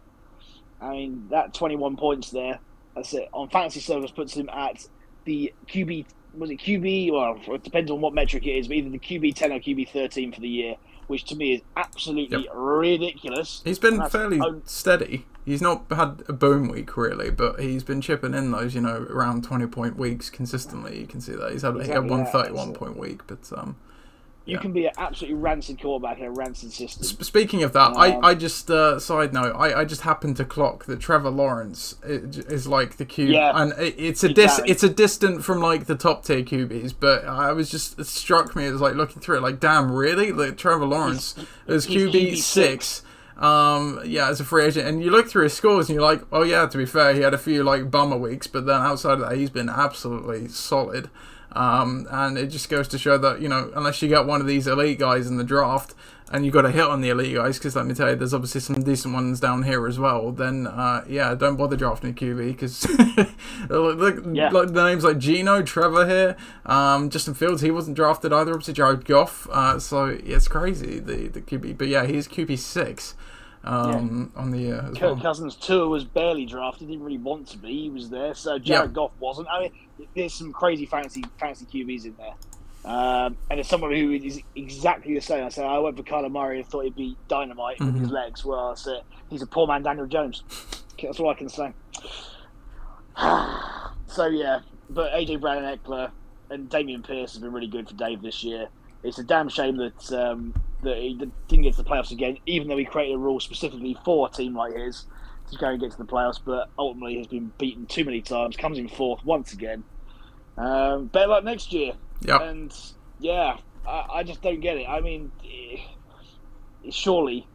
Speaker 2: I mean, that 21 points there, that's it. On Fantasy Service puts him at the QB. Was it QB? Well, it depends on what metric it is, but either the QB 10 or QB 13 for the year, which to me is absolutely ridiculous.
Speaker 5: He's been fairly steady. He's not had a boom week really, but he's been chipping in those, around 20-point weeks consistently. You can see that he had one 31-point week, but
Speaker 2: you can be an absolutely rancid quarterback in a rancid system.
Speaker 5: Speaking of that, I just side note, I just happened to clock that Trevor Lawrence is like the QB, and it's a distant from like the top tier QBs, but it struck me as like looking through it, like damn, really, like Trevor Lawrence is QB 6. As a free agent, and you look through his scores and you're like, oh yeah, to be fair, he had a few like bummer weeks, but then outside of that, he's been absolutely solid. And it just goes to show that, unless you get one of these elite guys in the draft, and you got to hit on the elite guys, because let me tell you, there's obviously some decent ones down here as well, then, don't bother drafting a QB, because like the names like Geno, Trevor here, Justin Fields, he wasn't drafted either, obviously Jared Goff, so it's crazy, the QB, but yeah, he's QB 6. On the year as well.
Speaker 2: Kirk Cousins' tour was barely drafted. He didn't really want to be. He was there. So Jared Goff wasn't. I mean, there's some crazy fancy QBs in there. And there's someone who is exactly the same. I went for Kyler Murray and thought he'd be dynamite with his legs. Well, he's a poor man, Daniel Jones. That's all I can say. So yeah, but AJ Brown and Eckler and Damian Pierce has been really good for Dave this year. It's a damn shame that he didn't get to the playoffs again, even though he created a rule specifically for a team like his to go and get to the playoffs, but ultimately has been beaten too many times, comes in fourth once again. Better luck next year.
Speaker 5: Yep.
Speaker 2: And yeah, I just don't get it. I mean, surely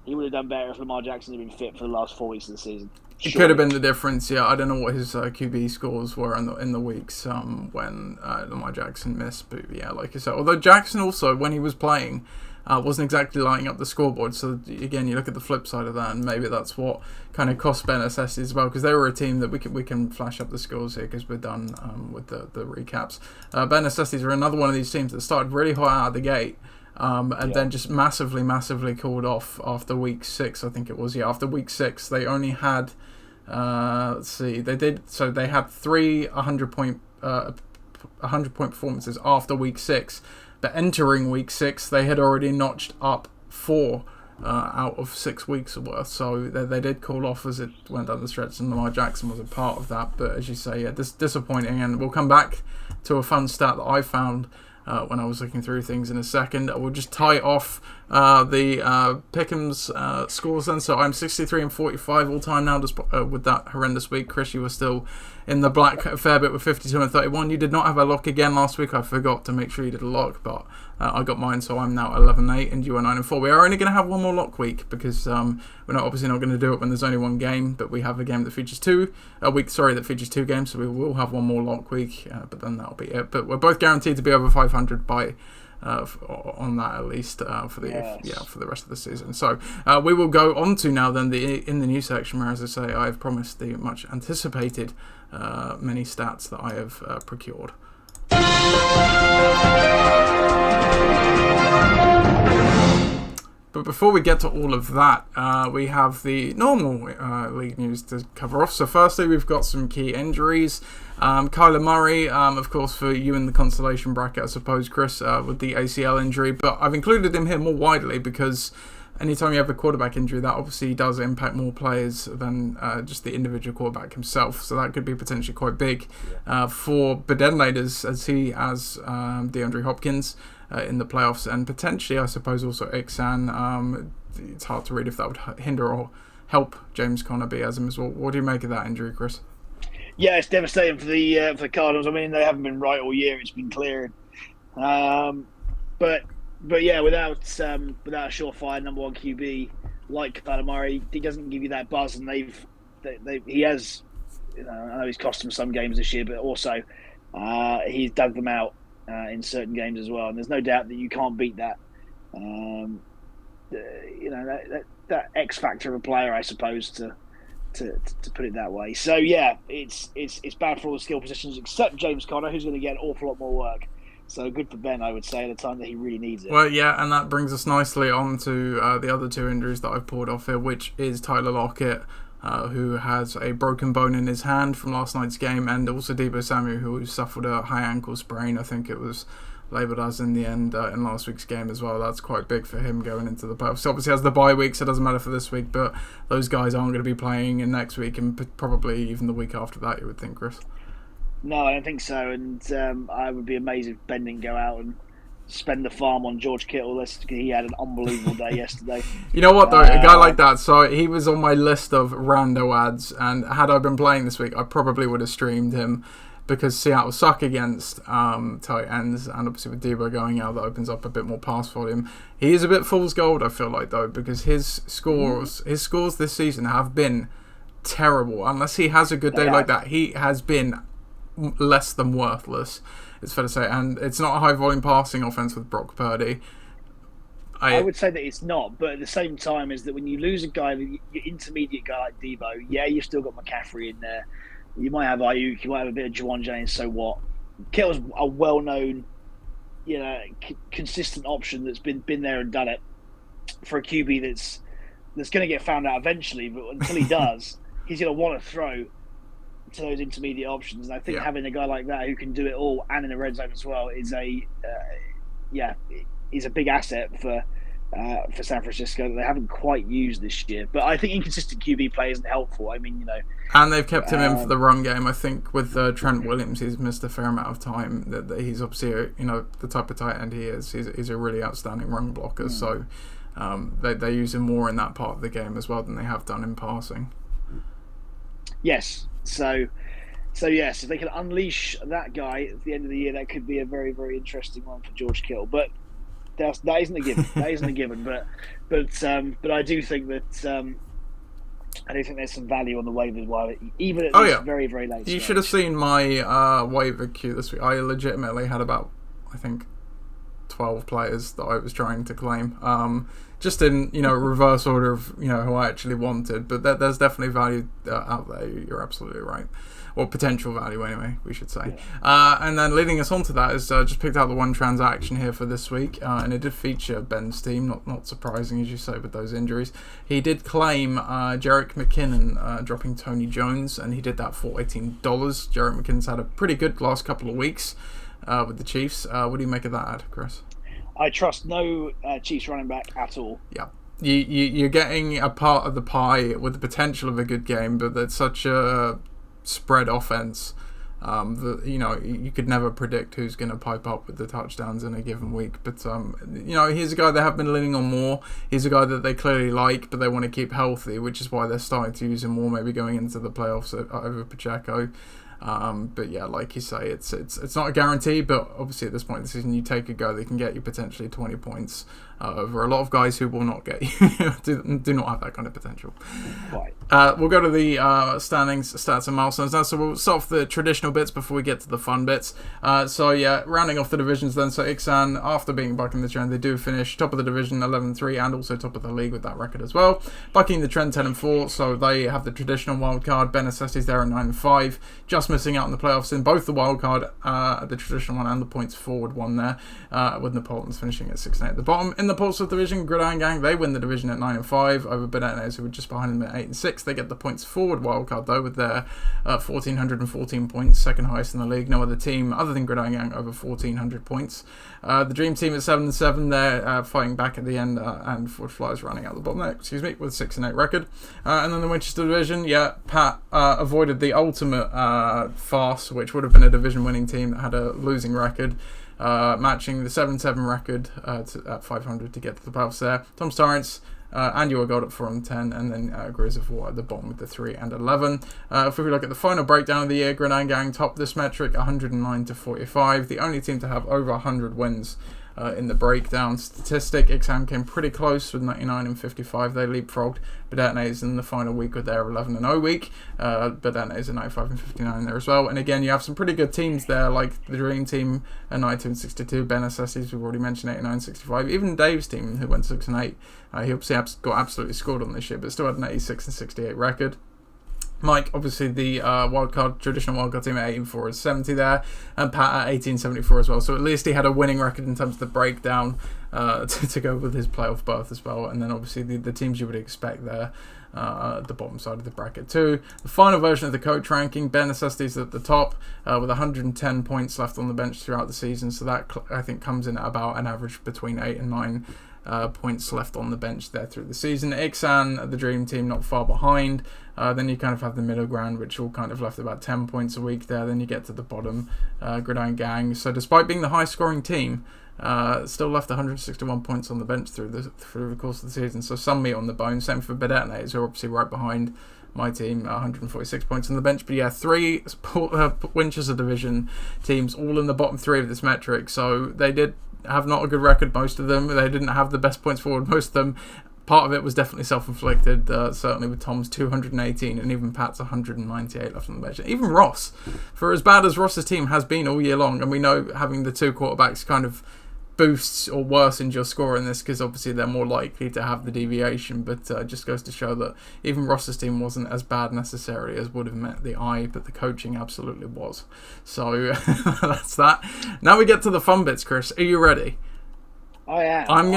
Speaker 2: he would have done better if Lamar Jackson had been fit for the last 4 weeks of the season.
Speaker 5: It could have been the difference, yeah. I don't know what his QB scores were in the weeks when Lamar Jackson missed, but yeah, like you said. Although Jackson also, when he was playing, wasn't exactly lighting up the scoreboard. So again, you look at the flip side of that, and maybe that's what kind of cost Ben Necessity as well, because they were a team that we can flash up the scores here because we're done with the recaps. Ben Necessities are another one of these teams that started really hot out of the gate. Then just massively cooled off after week 6, I think it was. Yeah, after week 6, they only had, they had 3 100-point performances after week 6, but entering week 6, they had already notched up 4 out of 6 weeks worth. So they did cool off as it went down the stretch, and Lamar Jackson was a part of that. But as you say, yeah, disappointing. And we'll come back to a fun stat that I found when I was looking through things in a second. We'll just tie off the Pick'em's scores then. So I'm 63 and 45 all time now, just with that horrendous week. Chris, you were still in the black a fair bit with 52 and 31. You did not have a lock again last week. I forgot to make sure you did a lock, but I got mine, so I'm now 11-8 and you are 9-4. We are only going to have one more lock week because we're obviously not going to do it when there's only one game, but we have a game that features two games, so we will have one more lock week, but then that'll be it. But we're both guaranteed to be over 500 by on that at least for the rest of the season. So we will go on to now then in the news section, where, as I say, I have promised the much anticipated many stats that I have procured. But before we get to all of that, we have the normal league news to cover off. So firstly, we've got some key injuries. Kyler Murray, of course, for you in the consolation bracket, I suppose, Chris, with the ACL injury. But I've included him here more widely because anytime you have a quarterback injury, that obviously does impact more players than just the individual quarterback himself. So that could be potentially quite big for Bedenladers, as he has DeAndre Hopkins in the playoffs, and potentially, I suppose, also Ixan. It's hard to read if that would hinder or help James Conner be as him as well. What do you make of that injury, Chris?
Speaker 2: Yeah, it's devastating for the Cardinals. I mean, they haven't been right all year. It's been cleared. But yeah, without a surefire number one QB like Kyler Murray, he doesn't give you that buzz, and he has. I know he's cost them some games this year, but also he's dug them out in certain games as well. And there's no doubt that you can't beat that. That X factor of a player, I suppose, to put it that way. So yeah, it's bad for all the skill positions except James Conner, who's going to get an awful lot more work. So good for Ben, I would say, at a time that he really needs it.
Speaker 5: Well, yeah, and that brings us nicely on to the other two injuries that I've pulled off here, which is Tyler Lockett, who has a broken bone in his hand from last night's game, and also Deebo Samuel, who suffered a high ankle sprain. I think it was labelled as in the end in last week's game as well. That's quite big for him going into the playoffs. Obviously has the bye week, so it doesn't matter for this week, but those guys aren't going to be playing in next week and probably even the week after that, you would think, Chris.
Speaker 2: No, I don't think so, and I would be amazed if Ben didn't go out and spend the farm on George Kittle. He had an unbelievable day yesterday. You
Speaker 5: know what, though? A guy like that, so he was on my list of rando ads, and had I been playing this week, I probably would have streamed him, because Seattle suck against tight ends, and obviously with Deebo going out, that opens up a bit more pass volume. He is a bit fool's gold, I feel like, though, because his scores this season have been terrible. Unless he has a good day like that, he has been less than worthless, it's fair to say. And it's not a high volume passing offense with Brock Purdy.
Speaker 2: I would say that it's not, but at the same time is that when you lose a guy, your intermediate guy like Deebo, yeah, you've still got McCaffrey in there. You might have Ayuk, you might have a bit of Juwan Jennings, so what? Kittle's a well-known, consistent option that's been there and done it for a QB that's going to get found out eventually, but until he does, he's going to want to throw to those intermediate options. And I think having a guy like that who can do it all and in the red zone as well is a big asset for San Francisco that they haven't quite used this year. But I think inconsistent QB play isn't helpful. I mean,
Speaker 5: and they've kept him in for the run game. I think with Trent Williams, he's missed a fair amount of time. That he's obviously the type of tight end he is. He's a really outstanding run blocker. So they use him more in that part of the game as well than they have done in passing.
Speaker 2: Yes. So yes, if they can unleash that guy at the end of the year, that could be a very, very interesting one for George Kittle. But that isn't a given. That isn't a given. But I do think that there's some value on the waiver wire, even at this very, very late stage.
Speaker 5: You should have seen my waiver queue this week. I legitimately had about, I think, 12 players that I was trying to claim. Just in reverse order of who I actually wanted, but there's definitely value out there. You're absolutely right, or potential value anyway, we should say. And then leading us on to that is just picked out the one transaction here for this week, and it did feature Ben's team. Not surprising, as you say, with those injuries. He did claim Jerick McKinnon dropping Tony Jones, and he did that for $18. Jerick McKinnon's had a pretty good last couple of weeks with the Chiefs. What do you make of that ad, Chris?
Speaker 2: I trust no Chiefs running back at all.
Speaker 5: Yeah. You're getting a part of the pie with the potential of a good game, but there's such a spread offense that you could never predict who's going to pipe up with the touchdowns in a given week. But he's a guy they have been leaning on more. He's a guy that they clearly like, but they want to keep healthy, which is why they're starting to use him more, maybe going into the playoffs over Pacheco. But yeah, like you say, it's not a guarantee, but obviously at this point in the season, you take a go, they can get you potentially 20 points over a lot of guys who will not get you, do not have that kind of potential.
Speaker 2: Right.
Speaker 5: We'll go to the standings, stats and milestones now. So we'll start off the traditional bits before we get to the fun bits. So yeah, rounding off the divisions then. So Ixan, after being bucking the trend, they do finish top of the division 11-3 and also top of the league with that record as well. Bucking the trend 10-4, so they have the traditional wild card. Ben Assessi's there at 9-5, just missing out on the playoffs in both the wild card, the traditional one, and the points forward one there, with Napoleon's finishing at 6-8 at the bottom. In the Portsmouth division, Gridiron Gang, they win the division at 9-5 over Benettes, who were just behind them at 8-6. They get the points forward wildcard though, with their 1,414 points, second highest in the league. No other team other than Gridiron Gang over 1,400 points. The Dream Team at 7-7, they're fighting back at the end, and Ford Flyers running out the bottom there, with 6-8 record. And then the Winchester division, yeah, Pat avoided the ultimate farce, which would have been a division winning team that had a losing record. Matching the 7-7 record at 500 to get to the playoffs there. Tom Torrance and you got at 4-10, and then Grizz of War at the bottom with the 3-11. If we look at the final breakdown of the year, Gridiron Gang topped this metric 109-45, the only team to have over 100 wins in the breakdown statistic. Ixam came pretty close with 99-55. They leapfrogged Bedettes in the final week with their 11-0 week. Bedettes at 95-59 there as well. And again, you have some pretty good teams there, like the Dream Team at 92-62. Ben Assessi's, we've already mentioned, 89-65. Even Dave's team, who went 6-8. He obviously got absolutely scored on this year, but still had an 86-68 record. Mike, obviously the traditional wildcard team at 84 is 70 there, and Pat at 1874 as well. So at least he had a winning record in terms of the breakdown to go with his playoff berth as well. And then obviously the teams you would expect there at the bottom side of the bracket too. The final version of the coach ranking, Ben Necessity's at the top with 110 points left on the bench throughout the season. So that I think comes in at about an average between 8 and 9 points left on the bench there through the season. Ixan, the Dream Team, not far behind. Then you kind of have the middle ground, which all kind of left about 10 points a week there. Then you get to the bottom, Gridiron Gang. So despite being the high scoring team, still left 161 points on the bench through the course of the season. So some meat on the bone. Same for Bedettes, who are obviously right behind my team, 146 points on the bench. But yeah, 3 Winchester Division teams all in the bottom 3 of this metric. So they did have not a good record, most of them. They didn't have the best points forward, most of them. Part of it was definitely self-inflicted, certainly with Tom's 218 and even Pat's 198 left on the bench. Even Ross, for as bad as Ross's team has been all year long, and we know having the 2 quarterbacks kind of boosts or worsens your score in this, because obviously they're more likely to have the deviation, but it just goes to show that even Ross's team wasn't as bad necessarily as would have met the eye, but the coaching absolutely was. So that's that. Now we get to the fun bits, Chris. Are you ready?
Speaker 2: I am.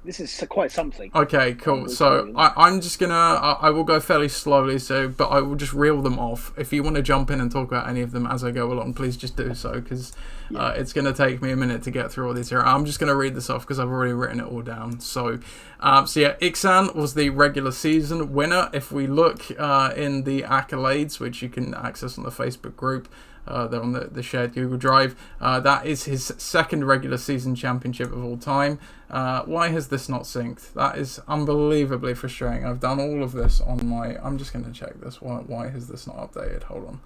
Speaker 2: This is quite something.
Speaker 5: Okay, cool. So I'm just gonna, I will go fairly slowly, but I will just reel them off. If you want to jump in and talk about any of them as I go along, please just do so, because it's going to take me a minute to get through all these here. I'm just going to read this off because I've already written it all down. So yeah, Ixan was the regular season winner. If we look in the accolades, which you can access on the Facebook group, they're on the shared Google Drive. That is his 2nd regular season championship of all time. Why has this not synced? That is unbelievably frustrating. I've done all of this on my... I'm just going to check this. Why has this not updated? Hold on.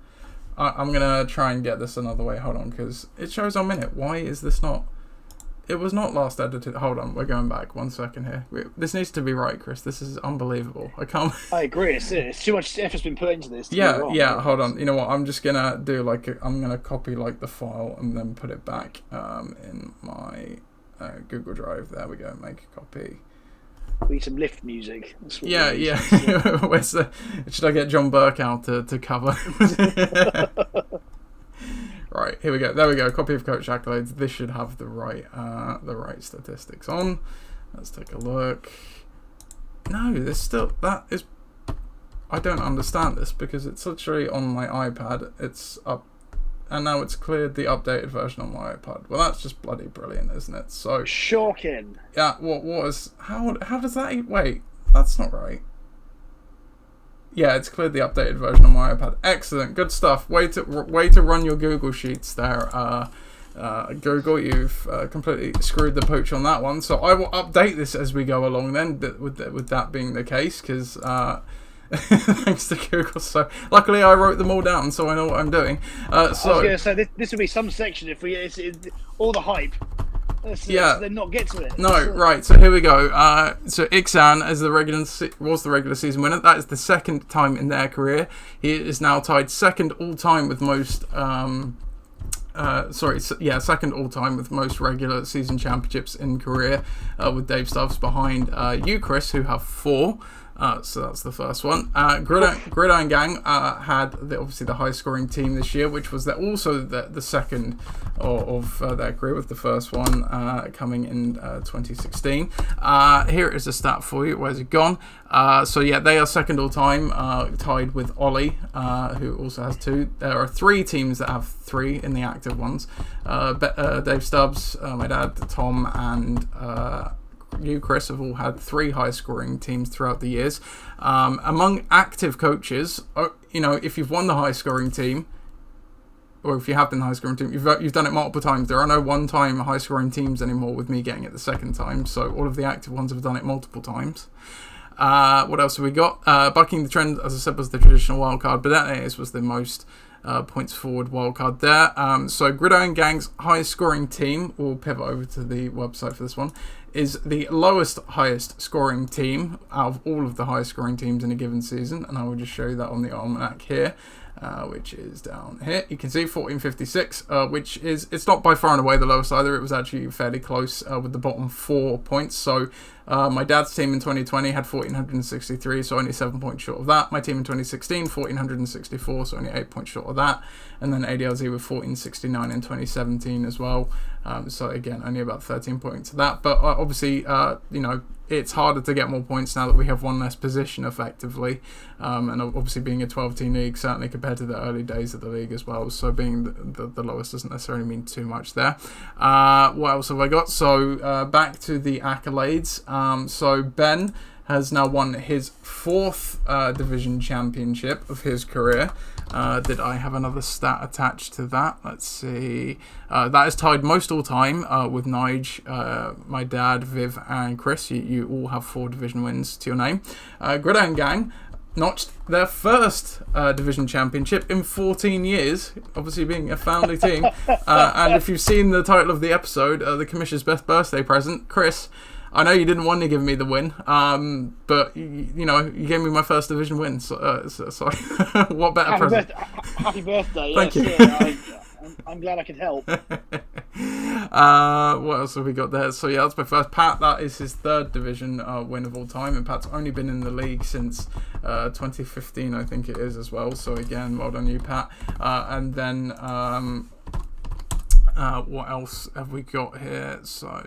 Speaker 5: I'm going to try and get this another way. Hold on, because it shows on minute. Why is this not... It was not last edited. Hold on, we're going back 1 second here. This needs to be right, Chris. This is unbelievable. I can't...
Speaker 2: I agree. It's too much effort's been put into this.
Speaker 5: Yeah, hold on. You know what? I'm just going to do I'm going to copy the file and then put it back in my Google Drive. There we go. Make a copy.
Speaker 2: We need some lift music.
Speaker 5: Yeah. Should I get John Burke out to cover? Right, here we go. There we go. Copy of coach accolades. This should have the right statistics on. Let's take a look. No, that is. I don't understand this because it's literally on my iPad. It's up, and now it's cleared the updated version on my iPad. Well, that's just bloody brilliant, isn't it? So
Speaker 2: shocking.
Speaker 5: Yeah. What was? How does that? Wait, that's not right. Yeah, it's cleared the updated version on my iPad. Excellent, good stuff. Way to run your Google Sheets there. Google, you've completely screwed the pooch on that one. So I will update this as we go along then, with that being the case, because Thanks to Google. So luckily I wrote them all down, so I know what I'm doing.
Speaker 2: I was going to say this would be some section if all the hype. So then not get to it.
Speaker 5: No, right. So here we go. So Ixan is was the regular season winner. That is the second time in their career. He is now tied second all time with most. Second all time with most regular season championships in career, with Dave Stubbs behind you, Chris, who have 4. So that's the first one. Gridiron Gang had obviously the high scoring team this year, which was also the second of their career, with the first one coming in 2016. Here is a stat for you. Where's it gone? They are second all time, tied with Ollie, who also has 2. There are 3 teams that have 3 in the active ones. Dave Stubbs, my dad, Tom, and you, Chris, have all had 3 high-scoring teams throughout the years. Among active coaches, if you've won the high-scoring team, or if you have been the high-scoring team, you've done it multiple times. There are no one-time high-scoring teams anymore, with me getting it the second time. So all of the active ones have done it multiple times. What else have we got? Bucking the trend, as I said, was the traditional wildcard, but that was the most points forward wildcard there. So Gridiron Gang's high-scoring team, we'll pivot over to the website for this one, is the highest scoring team out of all of the high scoring teams in a given season, and I will just show you that on the almanac here, which is down here. You can see 1456, which it's not by far and away the lowest either. It was actually fairly close with the bottom 4 points. So my dad's team in 2020 had 1463, so only 7 points short of that. My team in 2016, 1464, so only 8 points short of that. And then ADLZ with 1469 in 2017 as well. So again, only about 13 points to that. But obviously, it's harder to get more points now that we have one less position effectively. And obviously being a 12-team league, certainly compared to the early days of the league as well. So being the lowest doesn't necessarily mean too much there. What else have I got? So back to the accolades. So Ben has now won his 4th division championship of his career. Did I have another stat attached to that? Let's see. That is tied most all time with Nige, my dad, Viv, and Chris. You all have 4 division wins to your name. Gridiron Gang notched their 1st division championship in 14 years, obviously being a family team. And if you've seen the title of the episode, the Commish's best birthday present, Chris, I know you didn't want to give me the win, but you gave me my 1st division win. So what better present?
Speaker 2: Happy birthday!
Speaker 5: Thank you.
Speaker 2: I'm glad I could help.
Speaker 5: What else have we got there? So that's my first. Pat, that is his 3rd division win of all time, and Pat's only been in the league since 2015, I think it is as well. So again, well done you, Pat. And then what else have we got here? So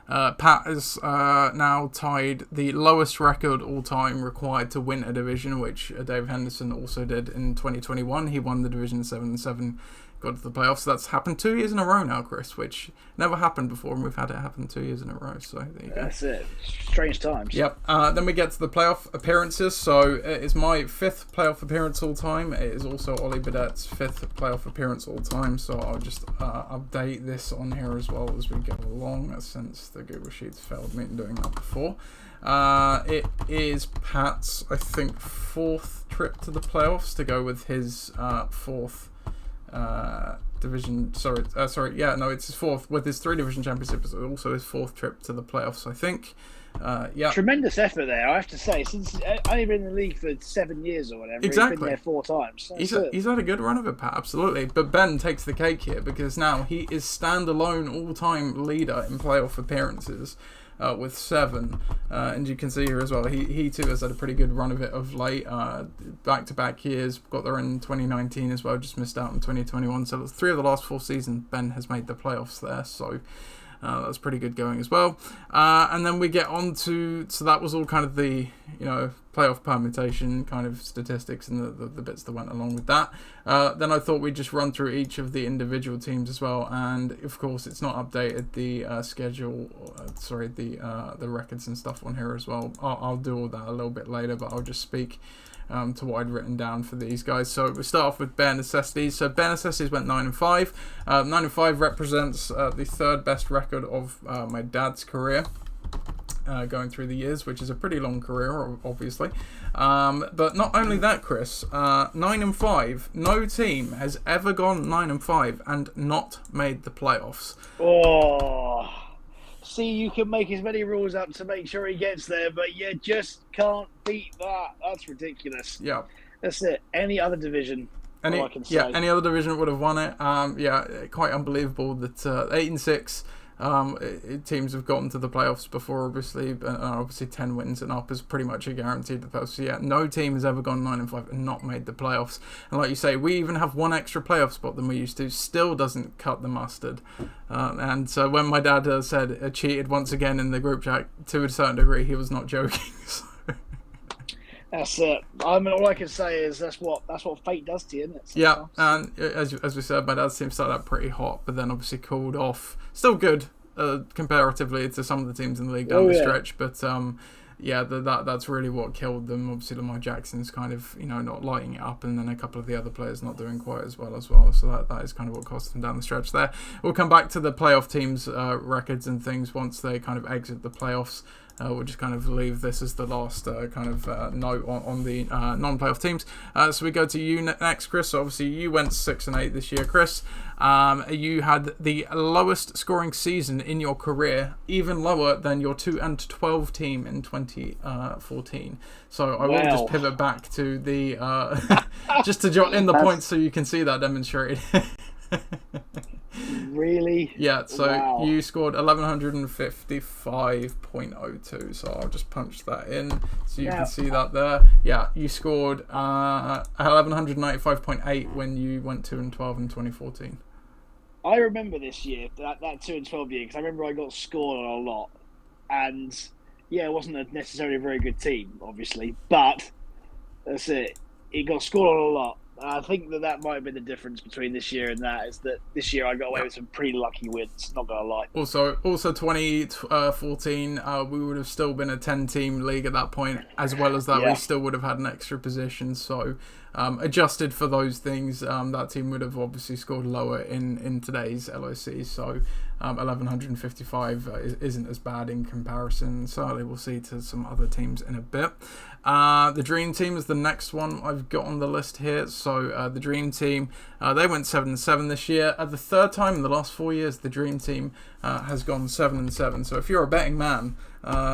Speaker 5: Pat is now tied the lowest record all time required to win a division, which Dave Henderson also did in 2021. He won the division 7-7, got to the playoffs. So that's happened 2 years in a row now, Chris, which never happened before, and we've had it happen 2 years in a row. So there you go.
Speaker 2: That's it. Strange times.
Speaker 5: Yep. Then we get to the playoff appearances. So it is my 5th playoff appearance all time. It is also Ollie Badette's 5th playoff appearance all time. So I'll just update this on here as well as we go along, since the Google Sheets failed me in doing that before. It is Pat's, I think, 4th trip to the playoffs, to go with his 4th division. It's his 4th with his 3 division championships. Also his 4th trip to the playoffs, I think.
Speaker 2: Tremendous effort there, I have to say. Since I've been in the league for 7 years or whatever,
Speaker 5: exactly.
Speaker 2: He's been there 4 times.
Speaker 5: He's had a good run of it, Pat. Absolutely. But Ben takes the cake here, because now he is standalone all-time leader in playoff appearances. With 7, and you can see here as well, he too has had a pretty good run of it of late, back-to-back years, got there in 2019 as well, just missed out in 2021, so 3 of the last 4 seasons Ben has made the playoffs there, so that's pretty good going as well. And then we get on to, so that was all kind of the playoff permutation kind of statistics and the bits that went along with that. Then I thought we'd just run through each of the individual teams as well, and of course it's not updated the schedule, the records and stuff on here as well. I'll do all that a little bit later, but I'll just speak to what I'd written down for these guys. So we start off with Bare Necessities. So Bare Necessities went 9-5. 9-5 represents the 3rd best record of my dad's career. going through the years, which is a pretty long career, obviously. But not only that, Chris, 9-5. No team has ever gone 9-5 and not made the playoffs.
Speaker 2: Oh, see, you can make as many rules up to make sure he gets there, but you just can't beat that. That's ridiculous.
Speaker 5: Yeah.
Speaker 2: That's it. Any other division, all I can say.
Speaker 5: Yeah, any other division would have won it. Quite unbelievable that 8-6 teams have gotten to the playoffs before, obviously. Obviously 10 wins and up is pretty much a guaranteed the playoffs. So yeah, no team has ever gone 9-5 and not made the playoffs. And like you say, we even have one extra playoff spot than we used to. Still doesn't cut the mustard. And so when my dad said cheated once again in the group chat, to a certain degree, he was not joking. So.
Speaker 2: That's it. I mean, all I can say is that's what fate does to you, isn't it?
Speaker 5: Yeah, and as we said, my dad's team started out pretty hot, but then obviously cooled off. Still good comparatively to some of the teams in the league down the stretch, but that's really what killed them. Obviously, Lamar Jackson's kind of not lighting it up, and then a couple of the other players not doing quite as well. So that is kind of what cost them down the stretch there. We'll come back to the playoff teams' records and things once they kind of exit the playoffs. We'll just kind of leave this as the last note on the non-playoff teams. So we go to you next, Chris. So obviously, you went 6-8 this year, Chris. You had the lowest scoring season in your career, even lower than your 2-12 team in 2014. So I will just pivot back to the just to jot in the points so you can see that demonstrated.
Speaker 2: Really?
Speaker 5: Yeah, so you scored 1155.02, so I'll just punch that in so you can see that there. Yeah, you scored 1195.8 when you went 2-12 in 2014.
Speaker 2: I remember this year, that 2-12 year, because I remember I got scored on a lot. And, it wasn't necessarily a very good team, obviously, but that's it. It got scored on a lot. I think that might have been the difference between this year and that, is that this year I got away with some pretty lucky wins, not going to lie.
Speaker 5: Also 2014, we would have still been a 10-team league at that point. As well as that, we still would have had an extra position. So adjusted for those things, that team would have obviously scored lower in today's LOC. So 1155 isn't as bad in comparison. Certainly we'll see to some other teams in a bit. The Dream Team is the next one I've got on the list here. So the Dream Team, they went 7-7 this year. The third time in the last 4 years, the Dream Team has gone 7-7. So if you're a betting man,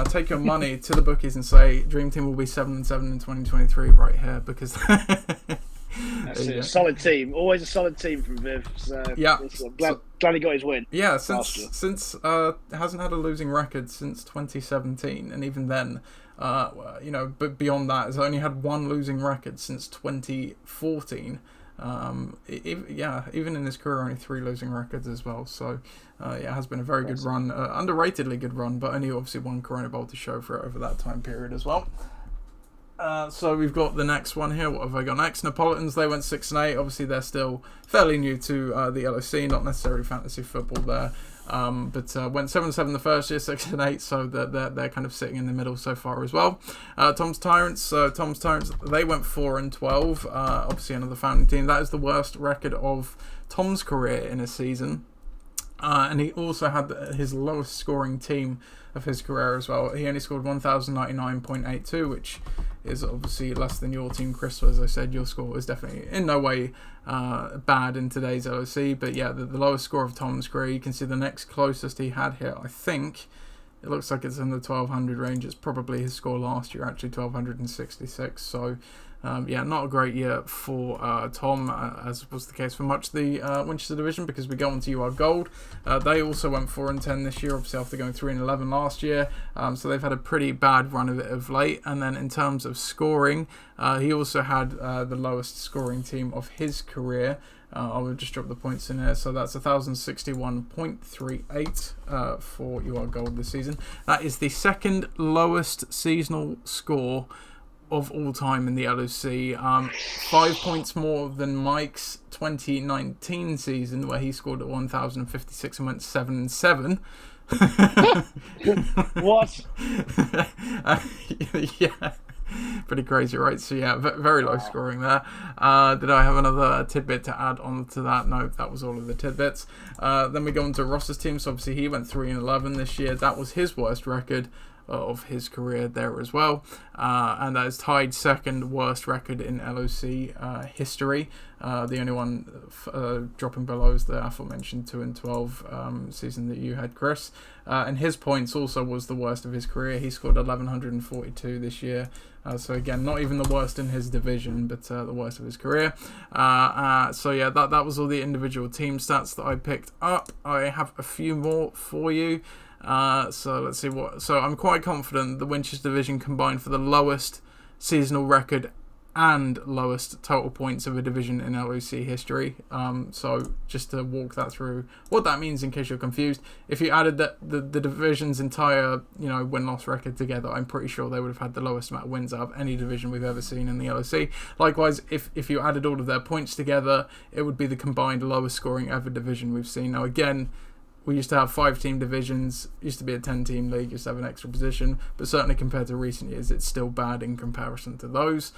Speaker 5: take your money to the bookies and say Dream Team will be 7-7 in 2023 right here, because
Speaker 2: that's it. Solid team, always a solid team from Viv. So glad he got his win.
Speaker 5: Yeah, since hasn't had a losing record since 2017, and even then, but beyond that, has only had one losing record since 2014. Even in his career, only 3 losing records as well. So it has been a very good run, underratedly good run, but only obviously one Corona Bowl to show for it over that time period as well. So we've got the next one here. What have I got next? Neapolitans, they went 6-8. Obviously, they're still fairly new to the LOC, not necessarily fantasy football there. But went 7-7 the first year, 6-8, so they're kind of sitting in the middle so far as well. Tom's Tyrants, they went 4-12. Obviously, another founding team. That is the worst record of Tom's career in a season. And he also had his lowest scoring team of his career as well. He only scored 1,099.82, which is obviously less than your team, Chris. As I said, your score is definitely in no way bad in today's LOC. But yeah, the lowest score of Tom's career. You can see the next closest he had here, I think. It looks like it's in the 1,200 range. It's probably his score last year, actually, 1,266. So, not a great year for Tom, as was the case for much of the Winchester division, because we go on to UR Gold. They also went 4-10 this year, obviously after going 3-11 last year. So they've had a pretty bad run of it of late. And then in terms of scoring, he also had the lowest scoring team of his career. I will just drop the points in here. So that's 1,061.38 for UR Gold this season. That is the second lowest seasonal score of all time in the LOC. 5 points more than Mike's 2019 season, where he scored at 1,056 and went 7-7.
Speaker 2: What?
Speaker 5: Yeah. Pretty crazy, right? So yeah, very low scoring there. Did I have another tidbit to add on to that? No, that was all of the tidbits. Then we go on to Ross's team. So obviously he went 3-11 this year. That was his worst record of his career there as well, and that is tied second worst record in LOC history. The only one dropping below is the aforementioned 2-12 season that you had, Chris. And his points also was the worst of his career. He scored 1,142 this year. So again, not even the worst in his division, but the worst of his career. So yeah, that was all the individual team stats that I picked up. I have a few more for you. So let's see what. So I'm quite confident the Winchester division combined for the lowest seasonal record and lowest total points of a division in LOC history. So just to walk that through, what that means in case you're confused, if you added the division's entire win-loss record together, I'm pretty sure they would have had the lowest amount of wins out of any division we've ever seen in the LOC. Likewise, if you added all of their points together, it would be the combined lowest scoring ever division we've seen. Now again, we used to have 5-team divisions, used to be a 10-team league, used to have an extra position, but certainly compared to recent years, it's still bad in comparison to those.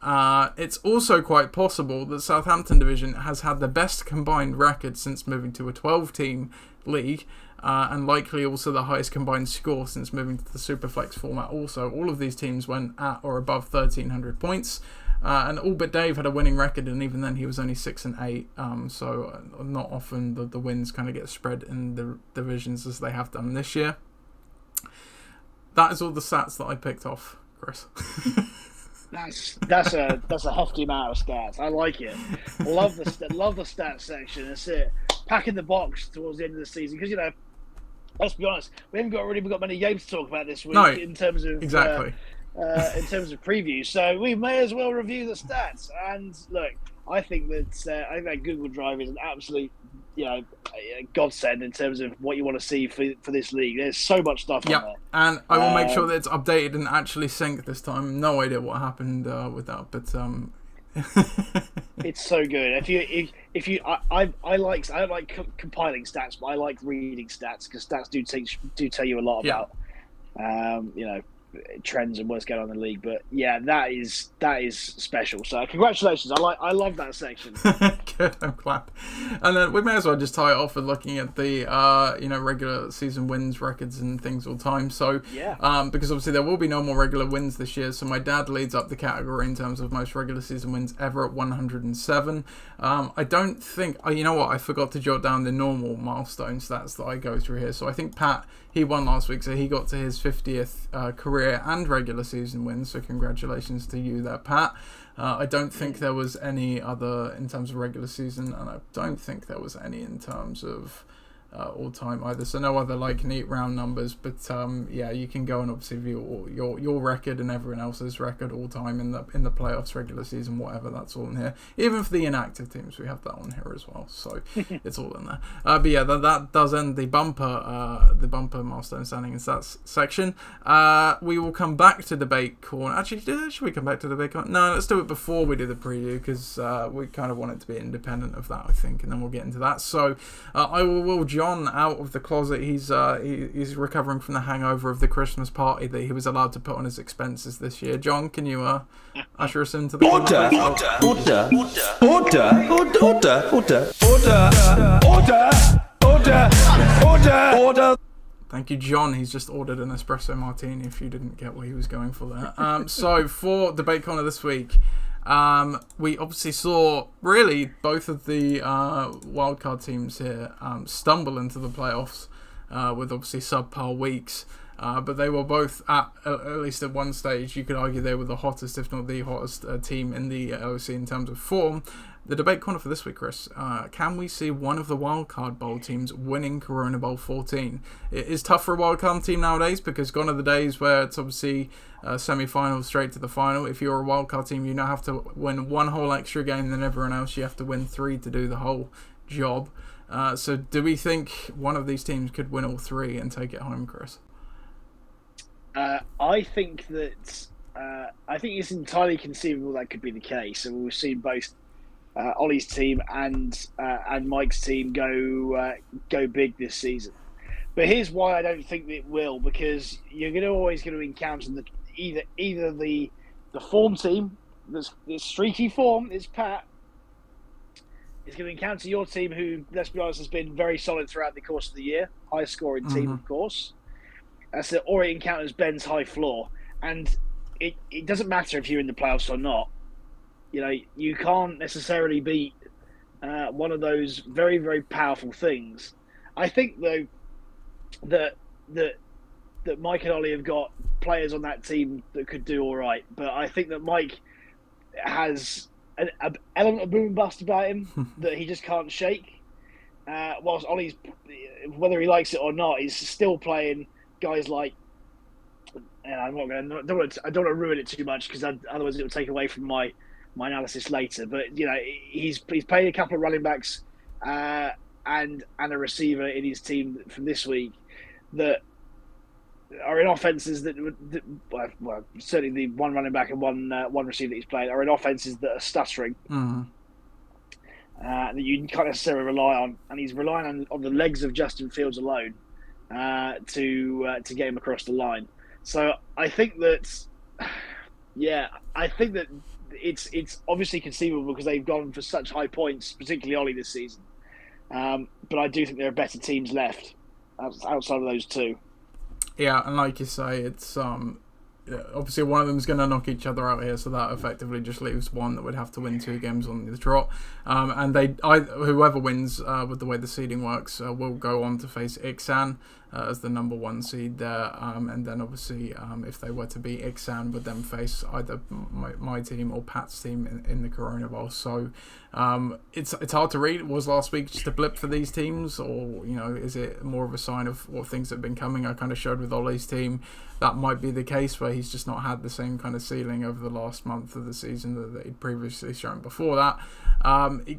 Speaker 5: It's also quite possible that Southampton division has had the best combined record since moving to a 12-team league, and likely also the highest combined score since moving to the Superflex format also. All of these teams went at or above 1,300 points. And all but Dave had a winning record, and even then he was only 6-8. So not often the wins kind of get spread in the divisions as they have done this year. That is all the stats that I picked off, Chris.
Speaker 2: That's a hefty amount of stats. I like it. Love the stats section. That's it. Packing the box towards the end of the season because let's be honest, we haven't really got many games to talk about this week in terms of
Speaker 5: exactly.
Speaker 2: In terms of previews, so we may as well review the stats. And look, I think that Google Drive is an absolute, godsend in terms of what you want to see for this league. There's so much stuff on there.
Speaker 5: And I will make sure that it's updated and actually synced this time. No idea what happened with that, but
Speaker 2: it's so good. I don't like compiling stats, but I like reading stats because stats do tell you a lot about trends and what's going on in the league. But yeah, that is special. So congratulations. I love that section.
Speaker 5: Good, I'm glad. And then we may as well just tie it off with looking at the regular season wins records and things all time. So because obviously there will be no more regular wins this year. So my dad leads up the category in terms of most regular season wins ever at 107. I don't think I forgot to jot down the normal milestone stats that I go through here. So I think Pat, he won last week, so he got to his 50th career and regular season wins. So congratulations to you there, Pat. I don't think there was any other in terms of regular season, and I don't think there was any in terms of all time either. So no other neat round numbers, but you can go and obviously view your record and everyone else's record all time in the playoffs, regular season, whatever. That's all in here. Even for the inactive teams, we have that on here as well. So it's all in there. But yeah, that does end the bumper milestone standing and stats section. We will come back to debate corner. Actually, should we come back to debate corner? No, let's do it before we do the preview because we kind of want it to be independent of that, I think, and then we'll get into that. So I will John out of the closet. He's recovering from the hangover of the Christmas party that he was allowed to put on his expenses this year. John, can you usher us into the order. Thank you, John. He's just ordered an espresso martini if you didn't get what he was going for there. So for debate corner this week, we obviously saw really both of the wildcard teams here stumble into the playoffs with obviously subpar weeks, but they were both at least at one stage, you could argue they were the hottest, if not the hottest team in the LOC in terms of form. The debate corner for this week, Chris, can we see one of the Wildcard Bowl teams winning Corona Bowl 14? It is tough for a wildcard team nowadays because gone are the days where it's obviously semi-final straight to the final. If you're a wildcard team, you now have to win one whole extra game than everyone else. You have to win 3 to do the whole job. So do we think one of these teams could win all 3 and take it home, Chris?
Speaker 2: I think it's entirely conceivable that could be the case. And we've seen both Ollie's team and Mike's team go big this season. But here's why I don't think it will, because you're always going to encounter either the form team, this streaky form is Pat, is going to encounter your team who, let's be honest, has been very solid throughout the course of the year, high scoring team, of course. or it encounters Ben's high floor. And it doesn't matter if you're in the playoffs or not. You know, you can't necessarily beat one of those very, very powerful things. I think, though, that Mike and Ollie have got players on that team that could do all right. But I think that Mike has an element of boom and bust about him that he just can't shake. Whilst Ollie's, whether he likes it or not, he's still playing guys like. And I don't want to ruin it too much because otherwise it will take away from my analysis later. But you know, he's played a couple of running backs and a receiver in his team from this week that are in offenses that certainly the one running back and one receiver that he's playing are in offenses that are stuttering. That you can't necessarily rely on, and he's relying on the legs of Justin Fields alone to get him across the line. So I think that, it's obviously conceivable because they've gone for such high points, particularly Ollie this season. But I do think there are better teams left outside of those two.
Speaker 5: Yeah, and like you say, it's obviously one of them is going to knock each other out here, so that effectively just leaves one that would have to win 2 games on the trot. And whoever wins with the way the seeding works will go on to face Ixan as the number 1 seed there. And then obviously if they were to beat Ixan, would then face either my team or Pat's team in the Corona Bowl. So it's hard to read. Was last week just a blip for these teams, or is it more of a sign of what things have been coming? I kind of showed with Ollie's team that might be the case, where he's just not had the same kind of ceiling over the last month of the season that he'd previously shown before that.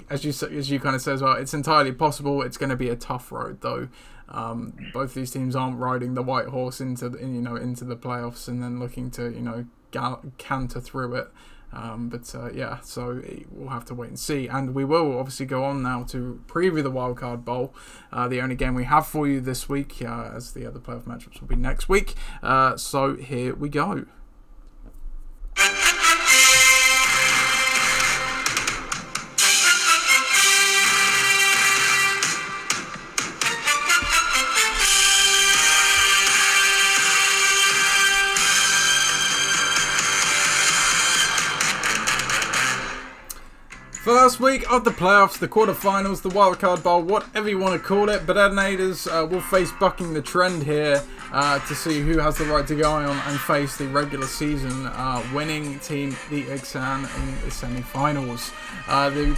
Speaker 5: As you kind of say as well, it's entirely possible. It's going to be a tough road though. Both these teams aren't riding the white horse into the playoffs and then looking to canter through it. So we'll have to wait and see. And we will obviously go on now to preview the Wildcard Bowl, the only game we have for you this week, as the other playoff matchups will be next week. So here we go. First week of the playoffs, the quarterfinals, the Wildcard Bowl, whatever you want to call it. But Adonators will face Bucking the Trend here to see who has the right to go on and face the regular season winning team, the Ixan, in the semi-finals.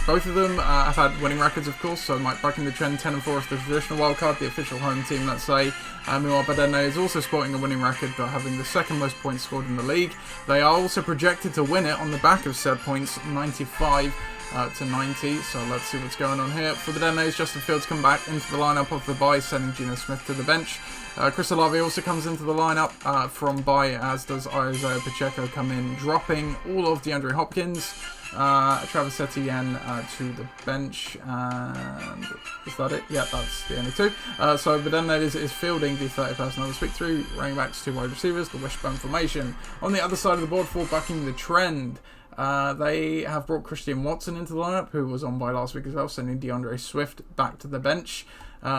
Speaker 5: Both of them have had winning records, of course. So Bucking the Trend 10-4 is the traditional wildcard, the official home team, let's say. Meanwhile, Badene is also sporting a winning record, but having the second most points scored in the league. They are also projected to win it on the back of said points, 95 to 90, so let's see what's going on here. For the Denos, Justin Fields come back into the lineup of the bye, sending Geno Smith to the bench. Chris Olave also comes into the lineup from bye, as does Isaiah Pacheco come in, dropping all of DeAndre Hopkins. Travis Etienne to the bench, and is that it? Yeah, that's the only two. So Badene is fielding the 30 personnel this week, 3 running backs, 2 wide receivers, the wishbone formation. On the other side of the board for Bucking the Trend, they have brought Christian Watson into the lineup, who was on bye last week as well, sending DeAndre Swift back to the bench.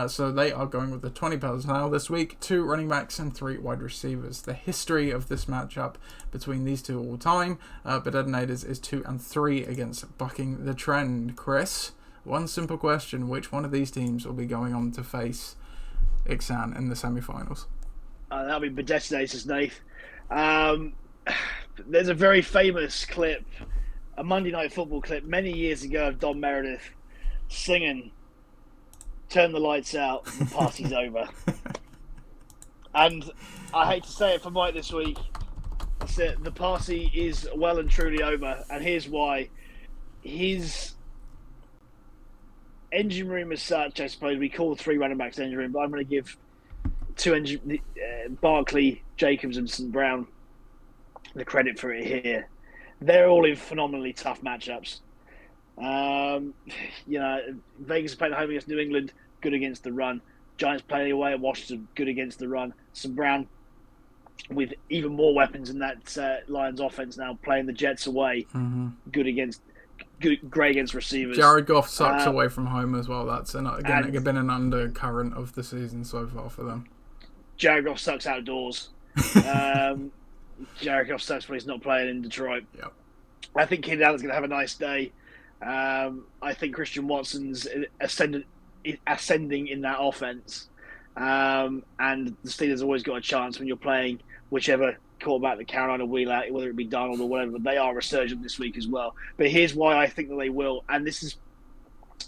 Speaker 5: So they are going with the 20 personnel this week, 2 running backs and 3 wide receivers. The history of this matchup between these two all time, but Adonators is 2-3 against Bucking the Trend. Chris, one simple question: which one of these teams will be going on to face Ixan in the semi-finals?
Speaker 2: That'll be Badestinators, Nath. There's a very famous clip, a Monday Night Football clip many years ago of Don Meredith singing "Turn the Lights Out, the party's over." And I hate to say it for Mike this week, the party is well and truly over, and here's why. His engine room as such, I suppose we call 3 running backs engine room, but I'm going to give 2 Barkley, Jacobs and St. Brown the credit for it here. They're all in phenomenally tough matchups. Vegas is playing at home against New England, good against the run. Giants playing away at Washington, good against the run. St. Brown, with even more weapons in that Lions offense now, playing the Jets away, great against receivers.
Speaker 5: Jared Goff sucks away from home as well. That's been an undercurrent of the season so far for them.
Speaker 2: Jared Goff sucks outdoors. Jared Goff sucks when he's not playing in Detroit.
Speaker 5: Yep.
Speaker 2: I think Keenan Allen's going to have a nice day. I think Christian Watson's ascending in that offense. And the Steelers always got a chance when you're playing whichever quarterback the Carolina wheel out, whether it be Donald or whatever. But they are resurgent this week as well. But here's why I think that they will, and this